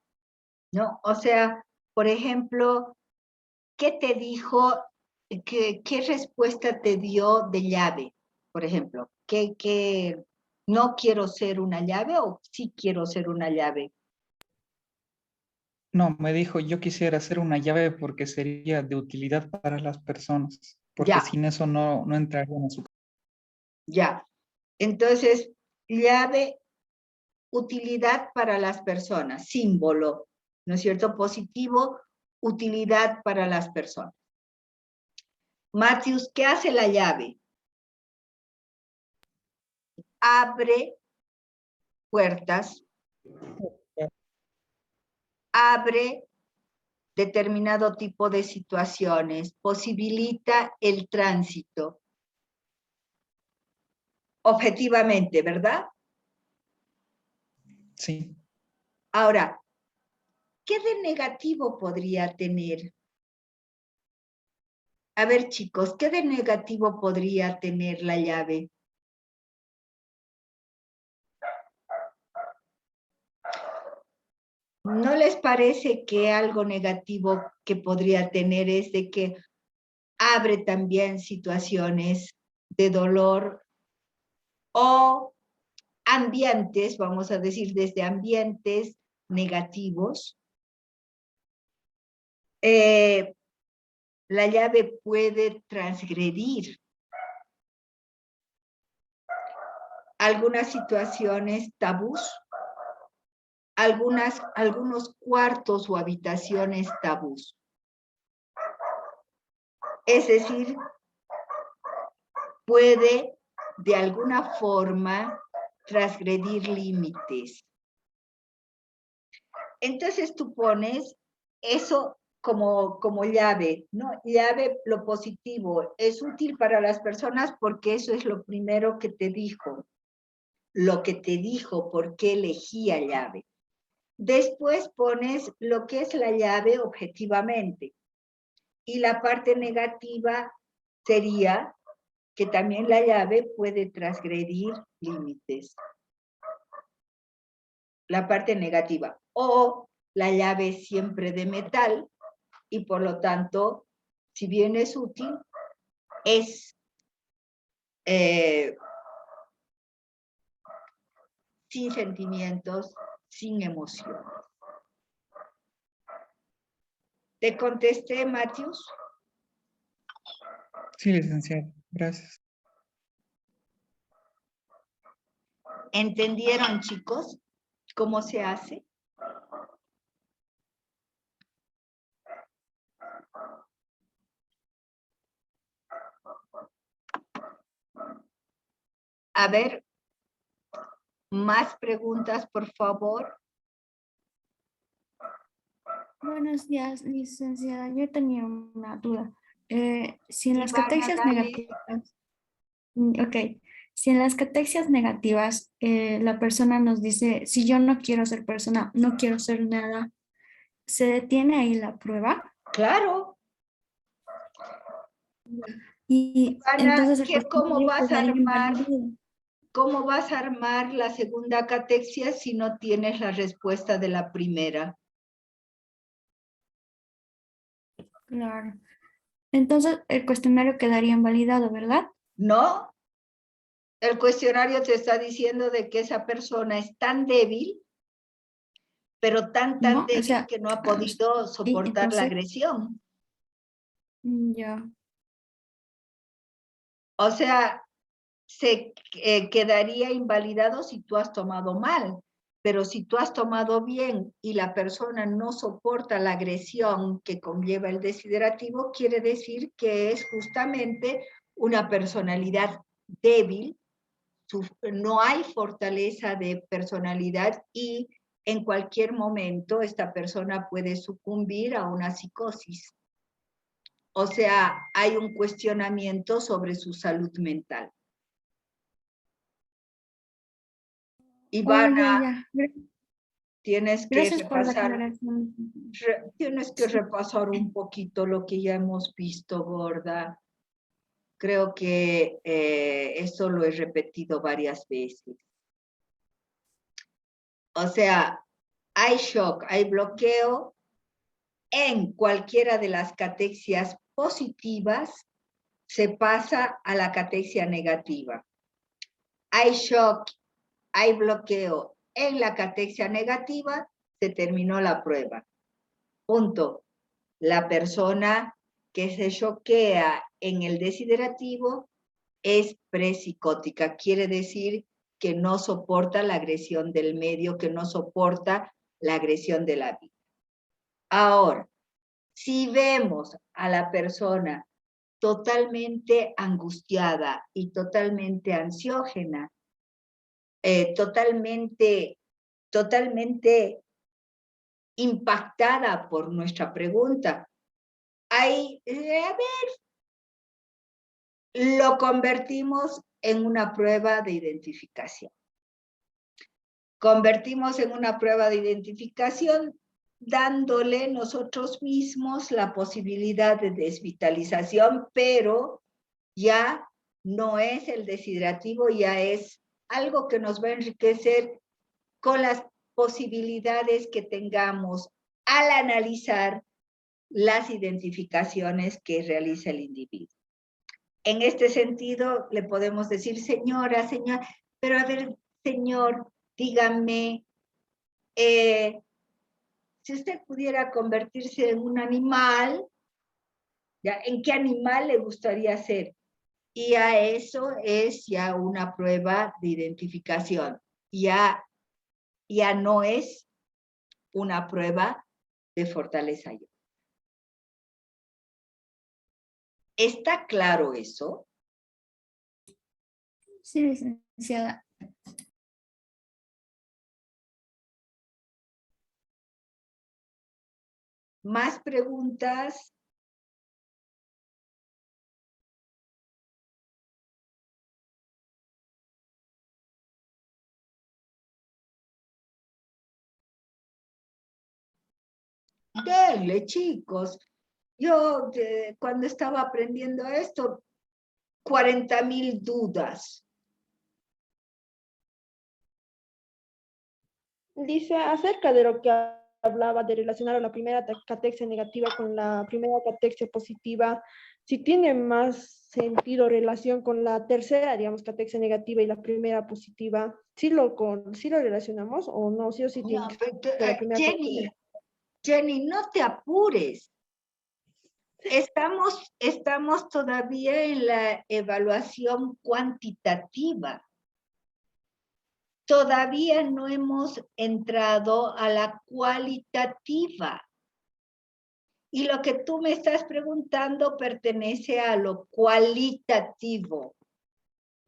¿no? O sea, por ejemplo, ¿qué te dijo, qué respuesta te dio de llave, por ejemplo? ¿Que no quiero ser una llave o sí quiero ser una llave? No, me dijo, yo quisiera hacer una llave porque sería de utilidad para las personas, porque Ya, sin eso no entraría en su... ya. Entonces, llave, utilidad para las personas, símbolo, ¿no es cierto? Positivo, utilidad para las personas. Matthews, ¿qué hace la llave? Abre puertas, abre determinado tipo de situaciones, posibilita el tránsito. Objetivamente, ¿verdad? Sí. Ahora, ¿qué de negativo podría tener? A ver, chicos, ¿qué de negativo podría tener la llave? ¿No les parece que algo negativo que podría tener es de que abre también situaciones de dolor o ambientes, vamos a decir, desde ambientes negativos? La llave puede transgredir algunas situaciones tabús, algunos cuartos o habitaciones tabús. Es decir, puede de alguna forma transgredir límites. Entonces tú pones eso como llave, ¿no? Llave, lo positivo, es útil para las personas porque eso es lo primero que te dijo, lo que te dijo, por qué elegía llave. Después pones lo que es la llave objetivamente. Y la parte negativa sería que también la llave puede transgredir límites. La parte negativa. O la llave siempre de metal y por lo tanto, si bien es útil, es sin sentimientos, sin emociones. ¿Te contesté, Matthews? Sí, licenciada. Gracias. ¿Entendieron, chicos, cómo se hace? A ver, más preguntas, por favor. Buenos días, licenciada. Yo tenía una duda. Si en las Ivana, catexias dale. negativas, ok, si en las catexias negativas la persona nos dice, si yo no quiero ser persona, no quiero ser nada, ¿se detiene ahí la prueba? Claro. Y Ivana, entonces el cuestionario quedaría inválido. ¿cómo vas a armar la segunda catexia si no tienes la respuesta de la primera? Claro. Entonces el cuestionario quedaría invalidado, ¿verdad? ¿No? El cuestionario te está diciendo de que esa persona es tan débil, pero tan No, o débil sea, que no ha podido soportar la entonces, agresión. ya. O sea, se quedaría invalidado si tú has tomado mal, pero si tú has tomado bien y la persona no soporta la agresión que conlleva el desiderativo, quiere decir que es justamente una personalidad débil, no hay fortaleza de personalidad y en cualquier momento esta persona puede sucumbir a una psicosis. O sea, hay un cuestionamiento sobre su salud mental. Oh, Ivana, ya, ya. tienes que Gracias por la repasar, aclaración. tienes que repasar un poquito lo que ya hemos visto, gorda. Creo que esto lo he repetido varias veces. O sea, hay shock, hay bloqueo en cualquiera de las catexias positivas, se pasa a la catexia negativa. Hay shock, hay bloqueo en la catexia negativa, se terminó la prueba. Punto. La persona que se choquea en el desiderativo es prepsicótica, quiere decir que no soporta la agresión del medio, que no soporta la agresión de la vida. Ahora, si vemos a la persona totalmente angustiada y totalmente ansiógena, totalmente impactada por nuestra pregunta, ahí, lo convertimos en una prueba de identificación. Convertimos en una prueba de identificación dándole nosotros mismos la posibilidad de desvitalización, pero ya no es el desiderativo, ya es algo que nos va a enriquecer con las posibilidades que tengamos al analizar las identificaciones que realiza el individuo. En este sentido, le podemos decir, señora, pero a ver, señor, dígame, si usted pudiera convertirse en un animal, ¿ya? ¿En qué animal le gustaría ser? Y a eso es ya una prueba de identificación. Ya no es una prueba de fortaleza. ¿Está claro eso? Sí, licenciada. ¿Más preguntas? Denle, chicos. Yo cuando estaba aprendiendo esto, 40,000 dudas. Dice acerca de lo que hablaba de relacionar a la primera catexia negativa con la primera catexia positiva, si tiene más sentido relación con la tercera, digamos, catexia negativa y la primera positiva, ¿sí lo relacionamos o no? Sí o sí tiene No, que ser la primera Jenny, no te apures. Estamos todavía en la evaluación cuantitativa. Todavía no hemos entrado a la cualitativa. Y lo que tú me estás preguntando pertenece a lo cualitativo,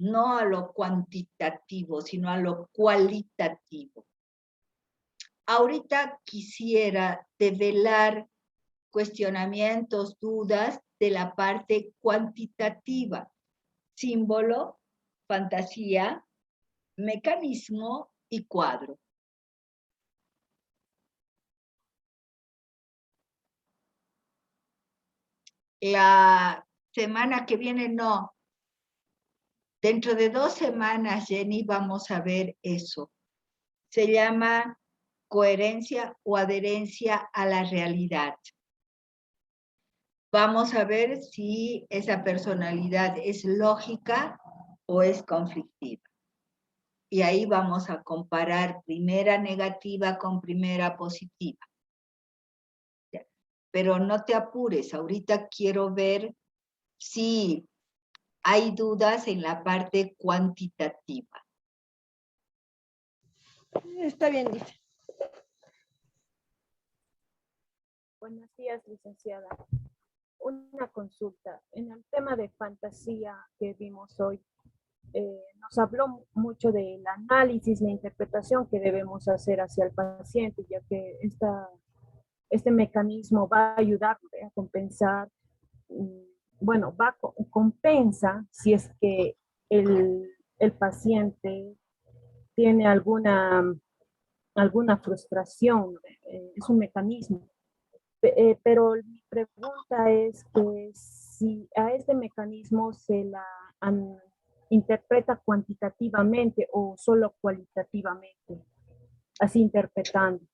no a lo cuantitativo, sino a lo cualitativo. Ahorita quisiera develar cuestionamientos, dudas de la parte cuantitativa. Símbolo, fantasía, mecanismo y cuadro. La semana que viene no. Dentro de 2 semanas, Jenny, vamos a ver eso. Se llama coherencia o adherencia a la realidad. Vamos a ver si esa personalidad es lógica o es conflictiva. Y ahí vamos a comparar primera negativa con primera positiva. Pero no te apures, ahorita quiero ver si hay dudas en la parte cuantitativa. Está bien, dice. Buenos días, licenciada. Una consulta. En el tema de fantasía que vimos hoy, nos habló mucho del análisis, la interpretación que debemos hacer hacia el paciente, ya que este mecanismo va a ayudarle a compensar, bueno, compensa si es que el paciente tiene alguna frustración, es un mecanismo. Pero mi pregunta es que si a este mecanismo se la interpreta cuantitativamente o solo cualitativamente, así interpretando.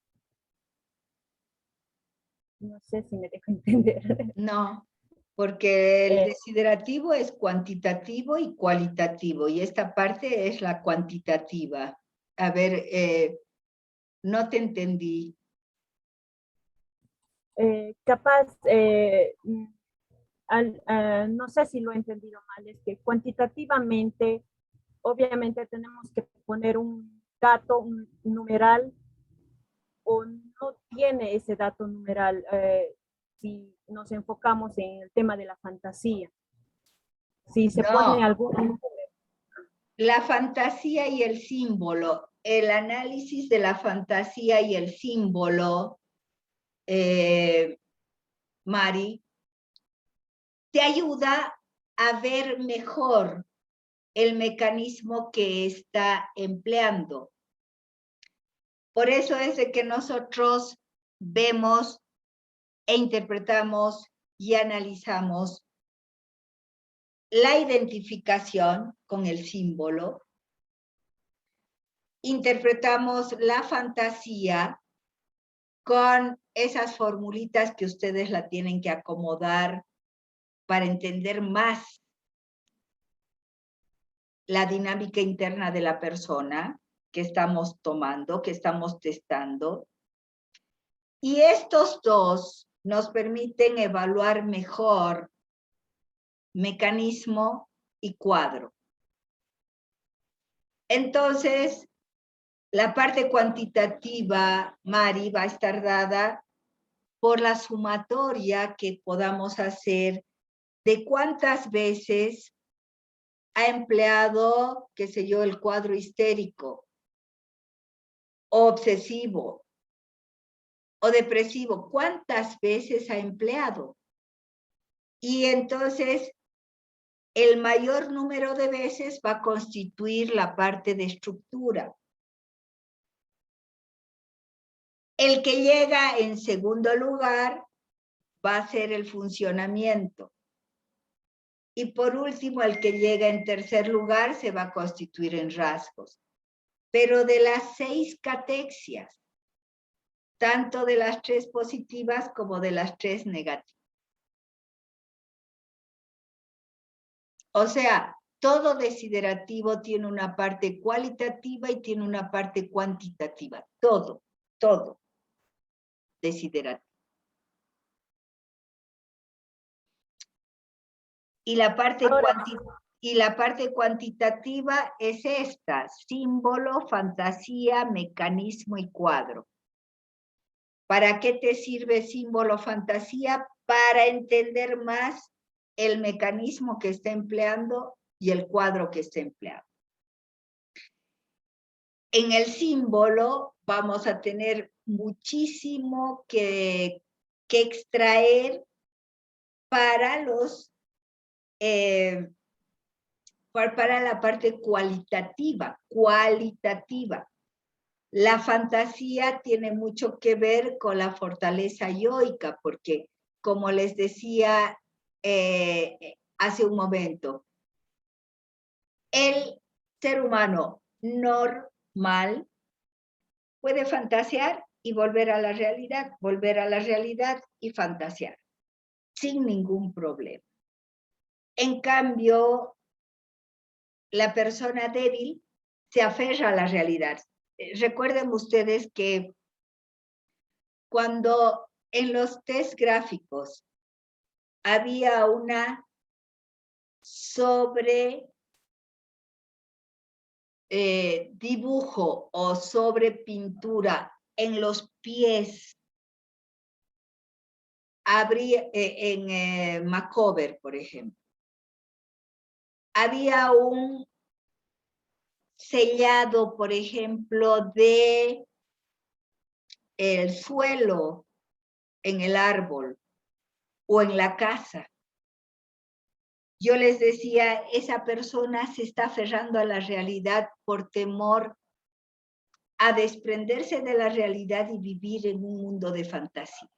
No sé si me dejo entender. No, porque el desiderativo es cuantitativo y cualitativo, y esta parte es la cuantitativa. A ver, no te entendí. No sé si lo he entendido mal, es que cuantitativamente, obviamente tenemos que poner un dato, un numeral, o no tiene ese dato numeral si nos enfocamos en el tema de la fantasía. Si se pone No, algún... la fantasía y el símbolo, el análisis de la fantasía y el símbolo, Mari, te ayuda a ver mejor el mecanismo que está empleando. Por eso es de que nosotros vemos e interpretamos y analizamos la identificación con el símbolo, interpretamos la fantasía con esas formulitas que ustedes la tienen que acomodar para entender más la dinámica interna de la persona que estamos tomando, que estamos testando. Y estos dos nos permiten evaluar mejor mecanismo y cuadro. Entonces, la parte cuantitativa, Mari, va a estar dada por la sumatoria que podamos hacer de cuántas veces ha empleado, qué sé yo, el cuadro histérico, o obsesivo, o depresivo. ¿Cuántas veces ha empleado? Y entonces, el mayor número de veces va a constituir la parte de estructura. El que llega en segundo lugar va a ser el funcionamiento. Y por último, el que llega en tercer lugar se va a constituir en rasgos. Pero de las 6 catexias, tanto de las 3 positivas como de las 3 negativas. O sea, todo desiderativo tiene una parte cualitativa y tiene una parte cuantitativa. Todo desiderativo. Y la parte cuantitativa es esta: símbolo, fantasía, mecanismo y cuadro. ¿Para qué te sirve símbolo, fantasía? Para entender más el mecanismo que está empleando y el cuadro que está empleando. En el símbolo vamos a tener muchísimo que extraer para para la parte cualitativa. La fantasía tiene mucho que ver con la fortaleza yoica, porque, como les decía hace un momento, el ser humano normal puede fantasear y volver a la realidad y fantasear, sin ningún problema. En cambio, la persona débil se aferra a la realidad. Recuerden ustedes que cuando en los test gráficos había una sobre dibujo o sobre pintura en los pies, en Macover, por ejemplo, había un sellado, por ejemplo, de el suelo en el árbol o en la casa. Yo les decía, esa persona se está aferrando a la realidad por temor a desprenderse de la realidad y vivir en un mundo de fantasía.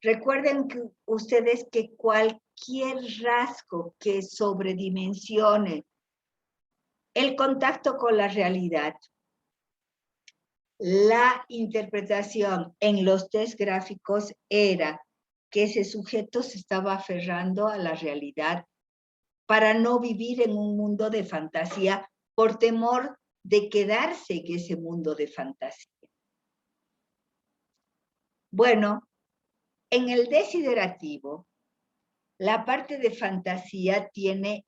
Recuerden ustedes que cualquier rasgo que sobredimensione el contacto con la realidad, la interpretación en los test gráficos era que ese sujeto se estaba aferrando a la realidad para no vivir en un mundo de fantasía por temor de quedarse en ese mundo de fantasía. Bueno, en el desiderativo, la parte de fantasía tiene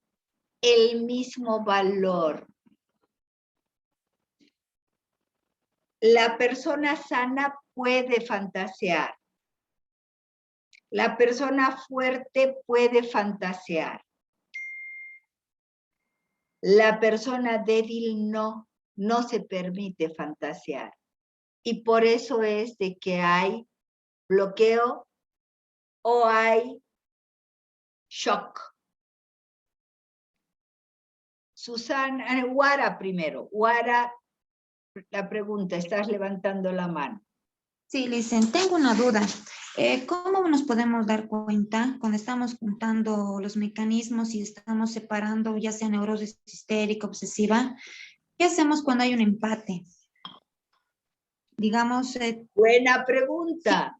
el mismo valor. La persona sana puede fantasear. La persona fuerte puede fantasear. La persona débil no se permite fantasear. Y por eso es de que hay bloqueo o hay shock. Susana, Guara primero. Guara, la pregunta, estás levantando la mano. Sí, Licen, tengo una duda. ¿Cómo nos podemos dar cuenta cuando estamos juntando los mecanismos y estamos separando ya sea neurosis histérica, obsesiva? ¿Qué hacemos cuando hay un empate? Digamos, Buena pregunta.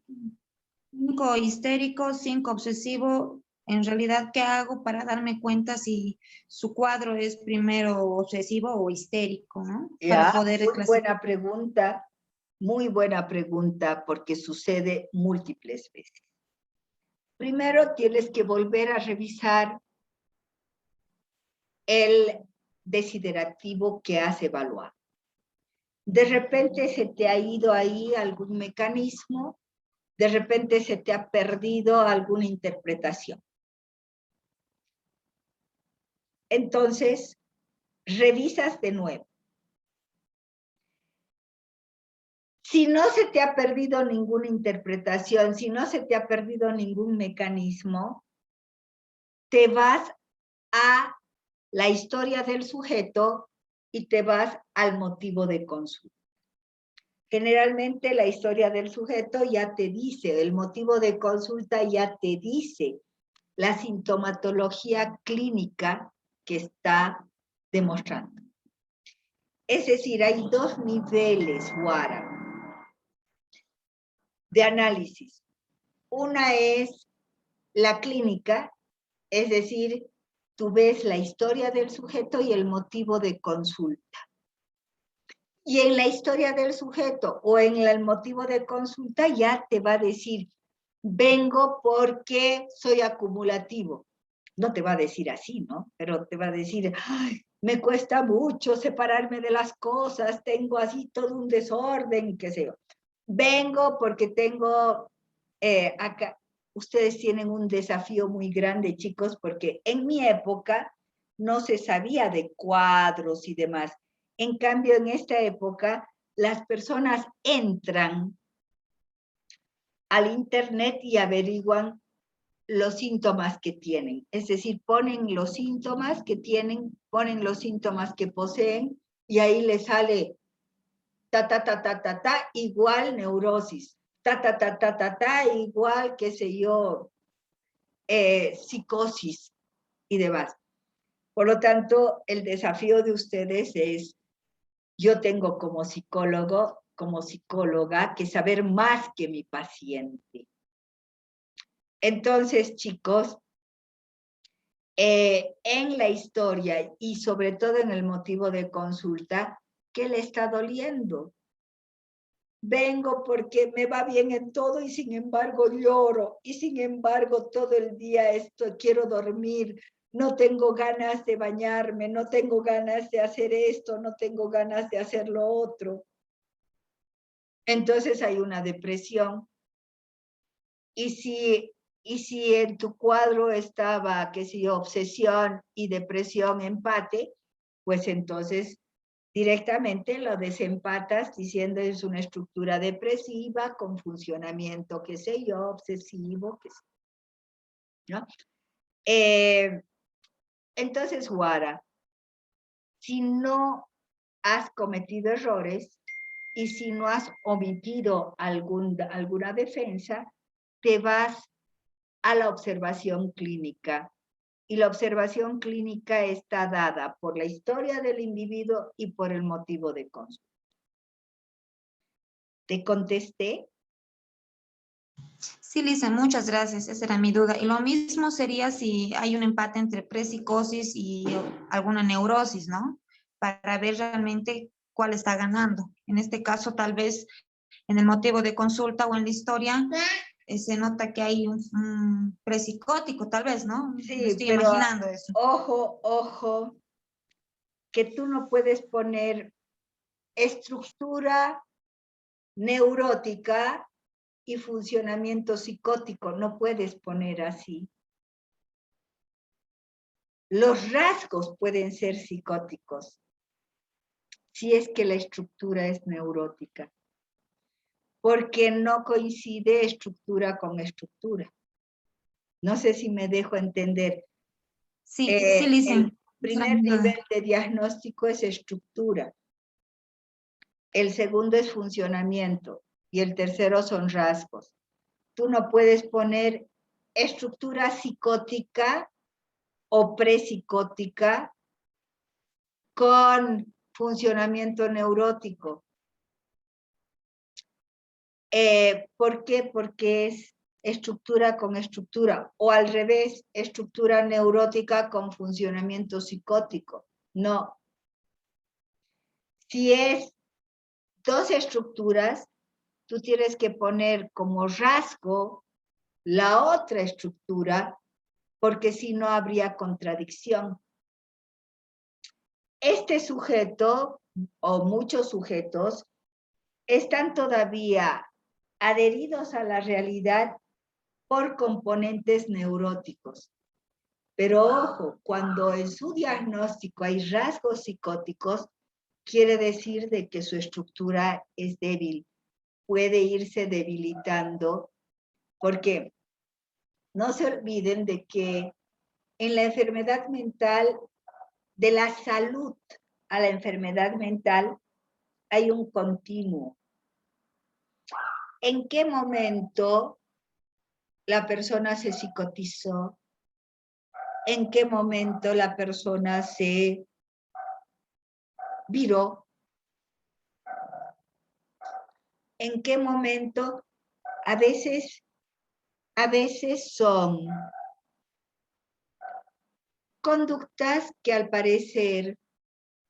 5 histérico, 5 obsesivo. En realidad, ¿qué hago para darme cuenta si su cuadro es primero obsesivo o histérico, ¿no? Para poder Muy buena pregunta. Muy buena pregunta, porque sucede múltiples veces. Primero tienes que volver a revisar el desiderativo que has evaluado. De repente se te ha ido ahí algún mecanismo, de repente se te ha perdido alguna interpretación. Entonces, revisas de nuevo. Si no se te ha perdido ninguna interpretación, si no se te ha perdido ningún mecanismo, te vas a la historia del sujeto y te vas al motivo de consulta. Generalmente la historia del sujeto ya te dice, el motivo de consulta ya te dice la sintomatología clínica que está demostrando. Es decir, hay dos niveles, Guara, de análisis. Una es la clínica, es decir, tú ves la historia del sujeto y el motivo de consulta. Y en la historia del sujeto o en el motivo de consulta ya te va a decir, vengo porque soy acumulativo. No te va a decir así, ¿no? Pero te va a decir, ay, me cuesta mucho separarme de las cosas, tengo así todo un desorden, qué sé yo. Vengo porque tengo acá, ustedes tienen un desafío muy grande, chicos, porque en mi época no se sabía de cuadros y demás. En cambio, en esta época, las personas entran al internet y averiguan los síntomas que tienen. Es decir, ponen los síntomas que tienen, ponen los síntomas que poseen y ahí les sale igual neurosis. Igual, qué sé yo, psicosis y demás. Por lo tanto, el desafío de ustedes es, yo tengo como psicólogo, como psicóloga, que saber más que mi paciente. Entonces, chicos, en la historia y sobre todo en el motivo de consulta, ¿qué le está doliendo? Vengo porque me va bien en todo y sin embargo lloro, y sin embargo todo el día quiero dormir, no tengo ganas de bañarme, no tengo ganas de hacer esto, no tengo ganas de hacer lo otro. Entonces hay una depresión. Y si en tu cuadro estaba, qué sé yo, obsesión y depresión empate, pues entonces directamente lo desempatas diciendo es una estructura depresiva con funcionamiento, qué sé yo, obsesivo, qué sé yo, ¿no? Entonces, Guara, si no has cometido errores y si no has omitido alguna defensa, te vas a la observación clínica. Y la observación clínica está dada por la historia del individuo y por el motivo de consulta. ¿Te contesté? Sí, Lisa, muchas gracias. Esa era mi duda. Y lo mismo sería si hay un empate entre prepsicosis y alguna neurosis, ¿no? Para ver realmente cuál está ganando. En este caso, tal vez en el motivo de consulta o en la historia, se nota que hay un prepsicótico, tal vez, ¿no? Me Sí, estoy pero imaginando eso. ojo, que tú no puedes poner estructura neurótica y funcionamiento psicótico, no puedes poner así. Los rasgos pueden ser psicóticos, si es que la estructura es neurótica, porque no coincide estructura con estructura. No sé si me dejo entender. Sí, sí, Lisa. El primer nivel de diagnóstico es estructura, el segundo es funcionamiento y el tercero son rasgos. Tú no puedes poner estructura psicótica o prepsicótica con funcionamiento neurótico. ¿Por qué? Porque es estructura con estructura, o al revés, estructura neurótica con funcionamiento psicótico. No. Si es dos estructuras, tú tienes que poner como rasgo la otra estructura, porque si no habría contradicción. Este sujeto, o muchos sujetos, están todavía adheridos a la realidad por componentes neuróticos. Pero ojo, cuando en su diagnóstico hay rasgos psicóticos, quiere decir de que su estructura es débil, puede irse debilitando, porque no se olviden de que en la enfermedad mental, de la salud a la enfermedad mental, hay un continuo. ¿En qué momento la persona se psicotizó? ¿En qué momento la persona se viró? ¿En qué momento? A veces son conductas que al parecer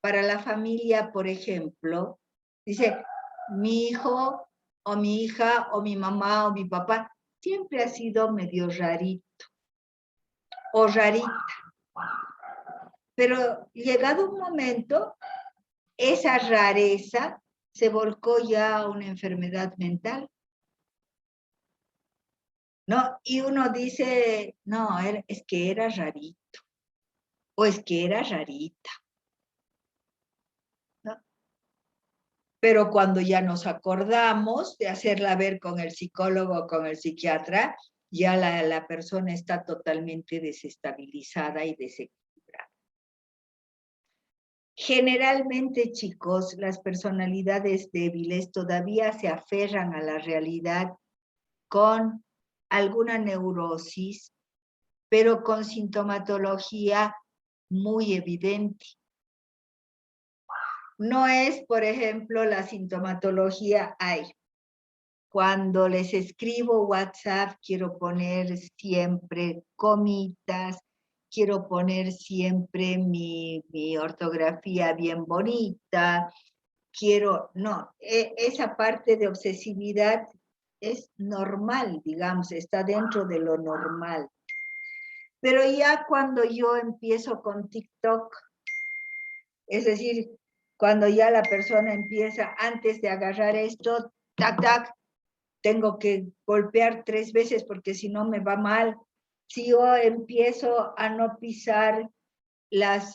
para la familia, por ejemplo, dice, mi hijo o mi hija o mi mamá o mi papá siempre ha sido medio rarito o rarita. Pero llegado un momento, esa rareza se volcó ya a una enfermedad mental, ¿no? Y uno dice, no, es que era rarito, o es que era rarita, ¿no? Pero cuando ya nos acordamos de hacerla ver con el psicólogo o con el psiquiatra, ya la persona está totalmente desestabilizada y desequilibrada. Generalmente, chicos, las personalidades débiles todavía se aferran a la realidad con alguna neurosis, pero con sintomatología muy evidente. No es, por ejemplo, la sintomatología hay. Cuando les escribo WhatsApp, quiero poner siempre comitas, quiero poner siempre mi ortografía bien bonita, no, esa parte de obsesividad es normal, digamos, está dentro de lo normal. Pero ya cuando yo empiezo con TikTok, es decir, cuando ya la persona empieza, antes de agarrar esto, tac, tac, tengo que golpear 3 veces porque si no me va mal. Si yo empiezo a no pisar las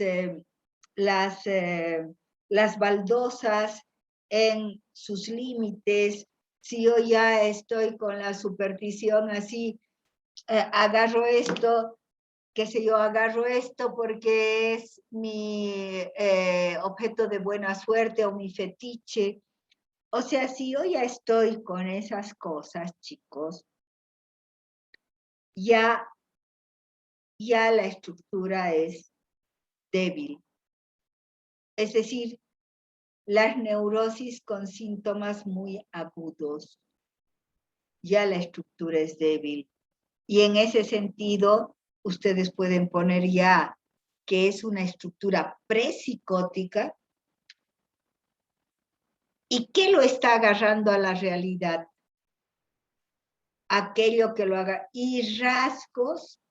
baldosas en sus límites, si yo ya estoy con la superstición así, agarro esto, qué sé yo, agarro esto porque es mi objeto de buena suerte o mi fetiche. O sea, si yo ya estoy con esas cosas, chicos, ya la estructura es débil. Es decir, las neurosis con síntomas muy agudos, ya la estructura es débil. Y en ese sentido, ustedes pueden poner ya que es una estructura prepsicótica. ¿Y qué lo está agarrando a la realidad? Aquello que lo haga, y rasgos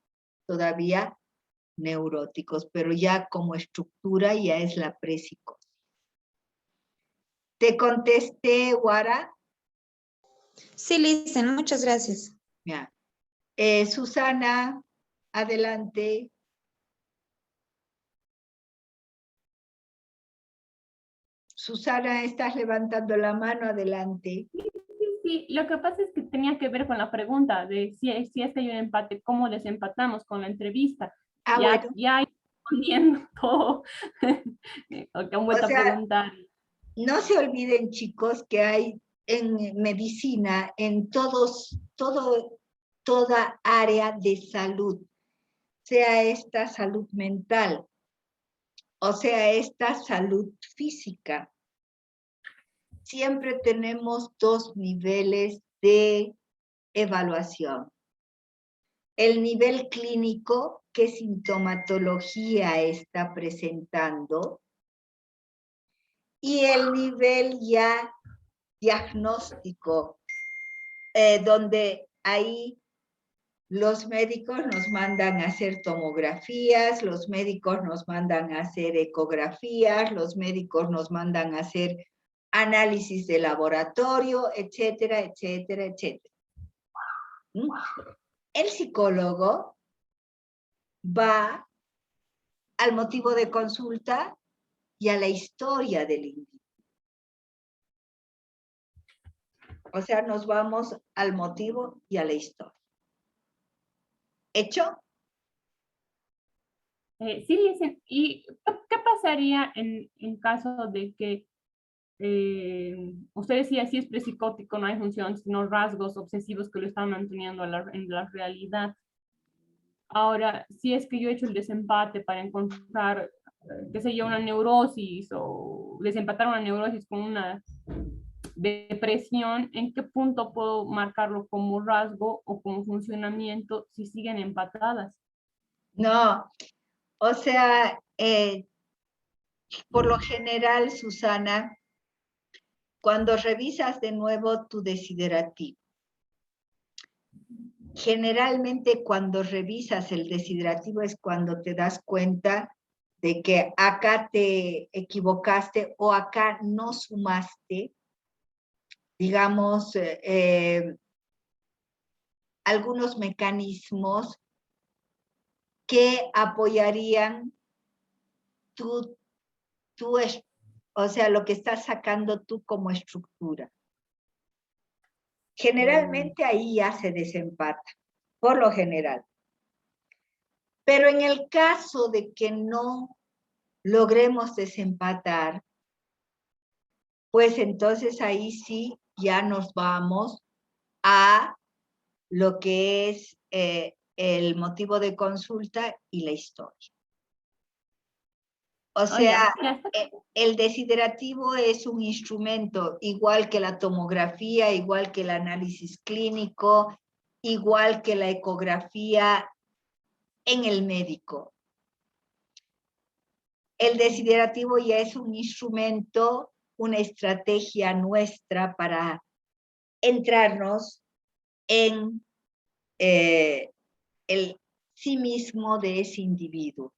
todavía neuróticos, pero ya como estructura ya es la prepsicosis. ¿Te contesté, Guara? Sí, Lisen, muchas gracias. Ya. Susana, adelante. Susana, estás levantando la mano, adelante. Sí, lo que pasa es que tenía que ver con la pregunta de si es que hay un empate, ¿cómo desempatamos con la entrevista? Bueno. Ya respondiendo todo. Han vuelto O sea, a preguntar. No se olviden, chicos, que hay en medicina, en toda área de salud, sea esta salud mental o sea esta salud física. Siempre tenemos 2 niveles de evaluación. El nivel clínico, qué sintomatología está presentando, y el nivel ya diagnóstico, donde ahí los médicos nos mandan a hacer tomografías, los médicos nos mandan a hacer ecografías, los médicos nos mandan a hacer análisis de laboratorio, etcétera, etcétera, etcétera. El psicólogo va al motivo de consulta y a la historia del individuo. O sea, nos vamos al motivo y a la historia. ¿Hecho? Sí, dicen, ¿y qué pasaría en caso de que usted decía si es prepsicótico, no hay función, sino rasgos obsesivos que lo están manteniendo en la realidad? Ahora, si es que yo he hecho el desempate para encontrar, qué sé yo, una neurosis o desempatar una neurosis con una depresión, ¿en qué punto puedo marcarlo como rasgo o como funcionamiento si siguen empatadas? No, o sea, por lo general, Susana, cuando revisas de nuevo tu desiderativo, generalmente cuando revisas el desiderativo es cuando te das cuenta de que acá te equivocaste o acá no sumaste, digamos, algunos mecanismos que apoyarían o sea, lo que estás sacando tú como estructura. Generalmente ahí ya se desempata, por lo general. Pero en el caso de que no logremos desempatar, pues entonces ahí sí ya nos vamos a lo que es el motivo de consulta y la historia. O sea, el desiderativo es un instrumento igual que la tomografía, igual que el análisis clínico, igual que la ecografía en el médico. el desiderativo ya es un instrumento, una estrategia nuestra para entrarnos en el sí mismo de ese individuo.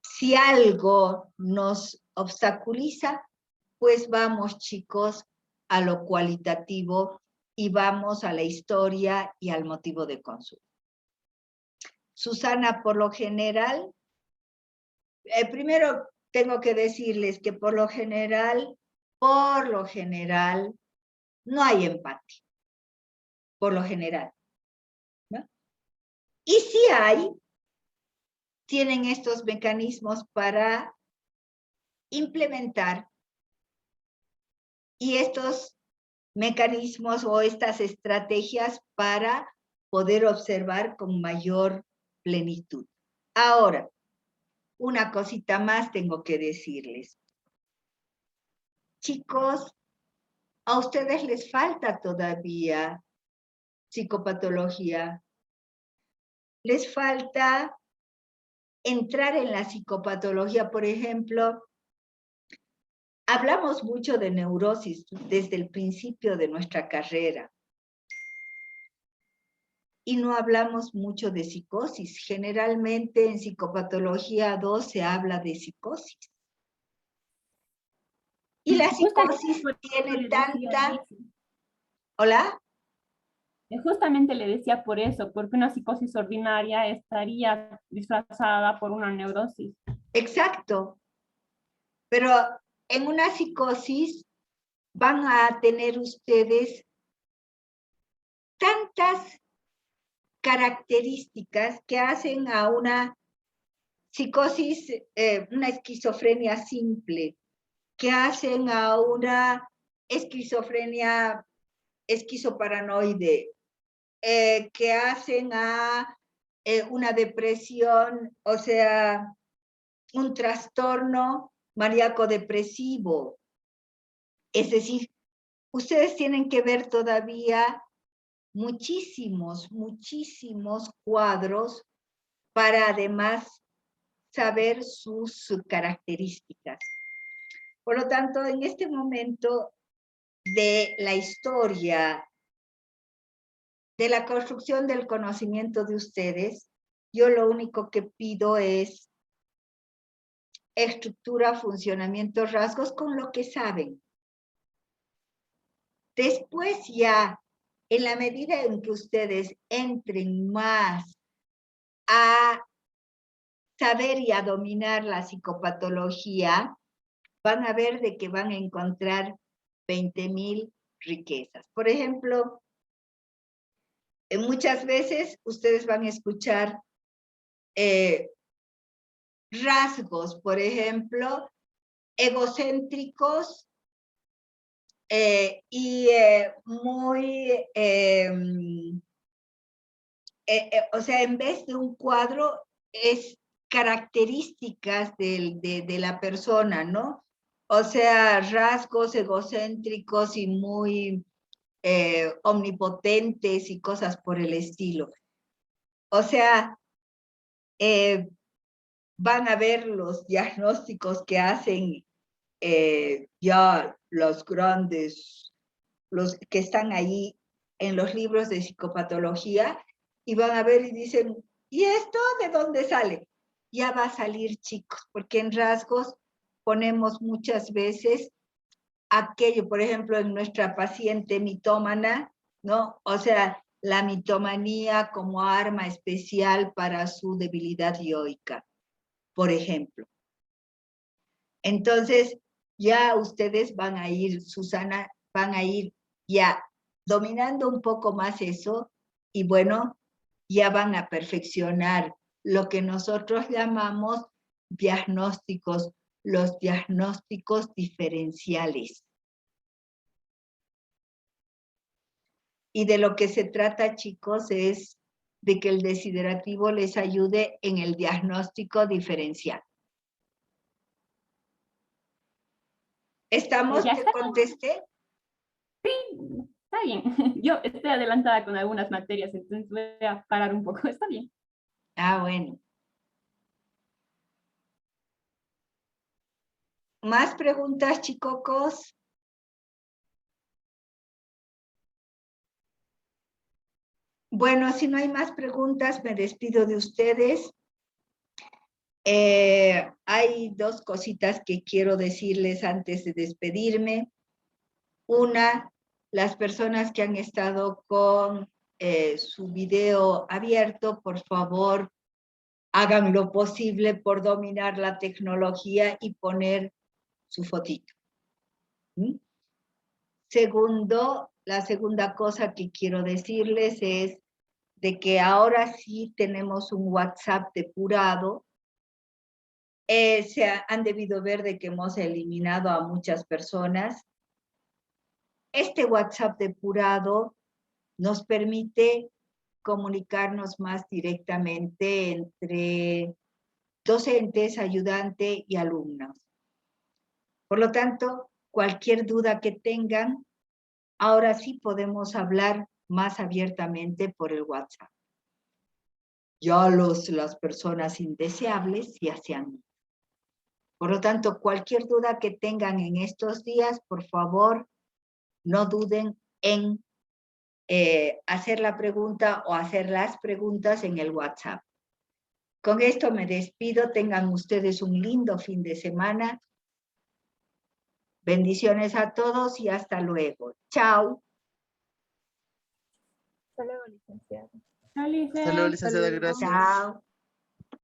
Si algo nos obstaculiza, pues vamos, chicos, a lo cualitativo y vamos a la historia y al motivo de consulta. Susana, por lo general, primero tengo que decirles que por lo general, no hay empate. Por lo general, ¿no? Y si hay, tienen estos mecanismos para implementar, y estos mecanismos o estas estrategias para poder observar con mayor plenitud. Ahora, una cosita más tengo que decirles. Chicos, a ustedes les falta todavía psicopatología. Les falta entrar en la psicopatología, por ejemplo. Hablamos mucho de neurosis desde el principio de nuestra carrera. Y no hablamos mucho de psicosis. Generalmente en psicopatología 2 se habla de psicosis. Y la psicosis tiene tanta... ¿Hola? Justamente le decía por eso, porque una psicosis ordinaria estaría disfrazada por una neurosis. Exacto. Pero en una psicosis van a tener ustedes tantas características que hacen a una psicosis, una esquizofrenia simple, que hacen a una esquizofrenia esquizoparanoide, que hacen a una depresión, o sea, un trastorno maníaco-depresivo. Es decir, ustedes tienen que ver todavía muchísimos cuadros para además saber sus características. Por lo tanto, en este momento de la historia, de la construcción del conocimiento de ustedes, yo lo único que pido es estructura, funcionamiento, rasgos con lo que saben. Después ya, en la medida en que ustedes entren más a saber y a dominar la psicopatología, van a ver de que van a encontrar 20,000 riquezas. Por ejemplo, muchas veces ustedes van a escuchar rasgos, por ejemplo, egocéntricos y muy, o sea, en vez de un cuadro, es características de la persona, ¿no? O sea, rasgos egocéntricos y muy omnipotentes y cosas por el estilo. O sea, van a ver los diagnósticos que hacen ya los grandes, los que están ahí en los libros de psicopatología, y van a ver y dicen, ¿y esto de dónde sale? Ya va a salir, chicos, porque en rasgos ponemos muchas veces aquello, por ejemplo, en nuestra paciente mitómana, ¿no? O sea, la mitomanía como arma especial para su debilidad yoica, por ejemplo. Entonces, ya ustedes van a ir, Susana, van a ir ya dominando un poco más eso, y bueno, ya van a perfeccionar lo que nosotros llamamos diagnósticos, los diagnósticos diferenciales. Y de lo que se trata, chicos, es de que el desiderativo les ayude en el diagnóstico diferencial. ¿Estamos? ¿Ya ¿Te está? contesté? Está bien. Yo estoy adelantada con algunas materias, entonces voy a parar un poco. Está bien. Ah, bueno. ¿Más preguntas, chicocos? Bueno, si no hay más preguntas, me despido de ustedes. Hay dos cositas que quiero decirles antes de despedirme. Una, las personas que han estado con su video abierto, por favor, hagan lo posible por dominar la tecnología y poner su fotito. ¿Mm? Segundo, la segunda cosa que quiero decirles es de que ahora sí tenemos un WhatsApp depurado. Han debido ver de que hemos eliminado a muchas personas. Este WhatsApp depurado nos permite comunicarnos más directamente entre docentes, ayudante y alumnos. Por lo tanto, cualquier duda que tengan, ahora sí podemos hablar más abiertamente por el WhatsApp. Ya las personas indeseables ya se han ido. Por lo tanto, cualquier duda que tengan en estos días, por favor, no duden en hacer la pregunta o hacer las preguntas en el WhatsApp. Con esto me despido. Tengan ustedes un lindo fin de semana. Bendiciones a todos y hasta luego. Chao. Hasta luego, licenciada. Alicia, Hasta luego, licenciada, saludos. gracias. Chao.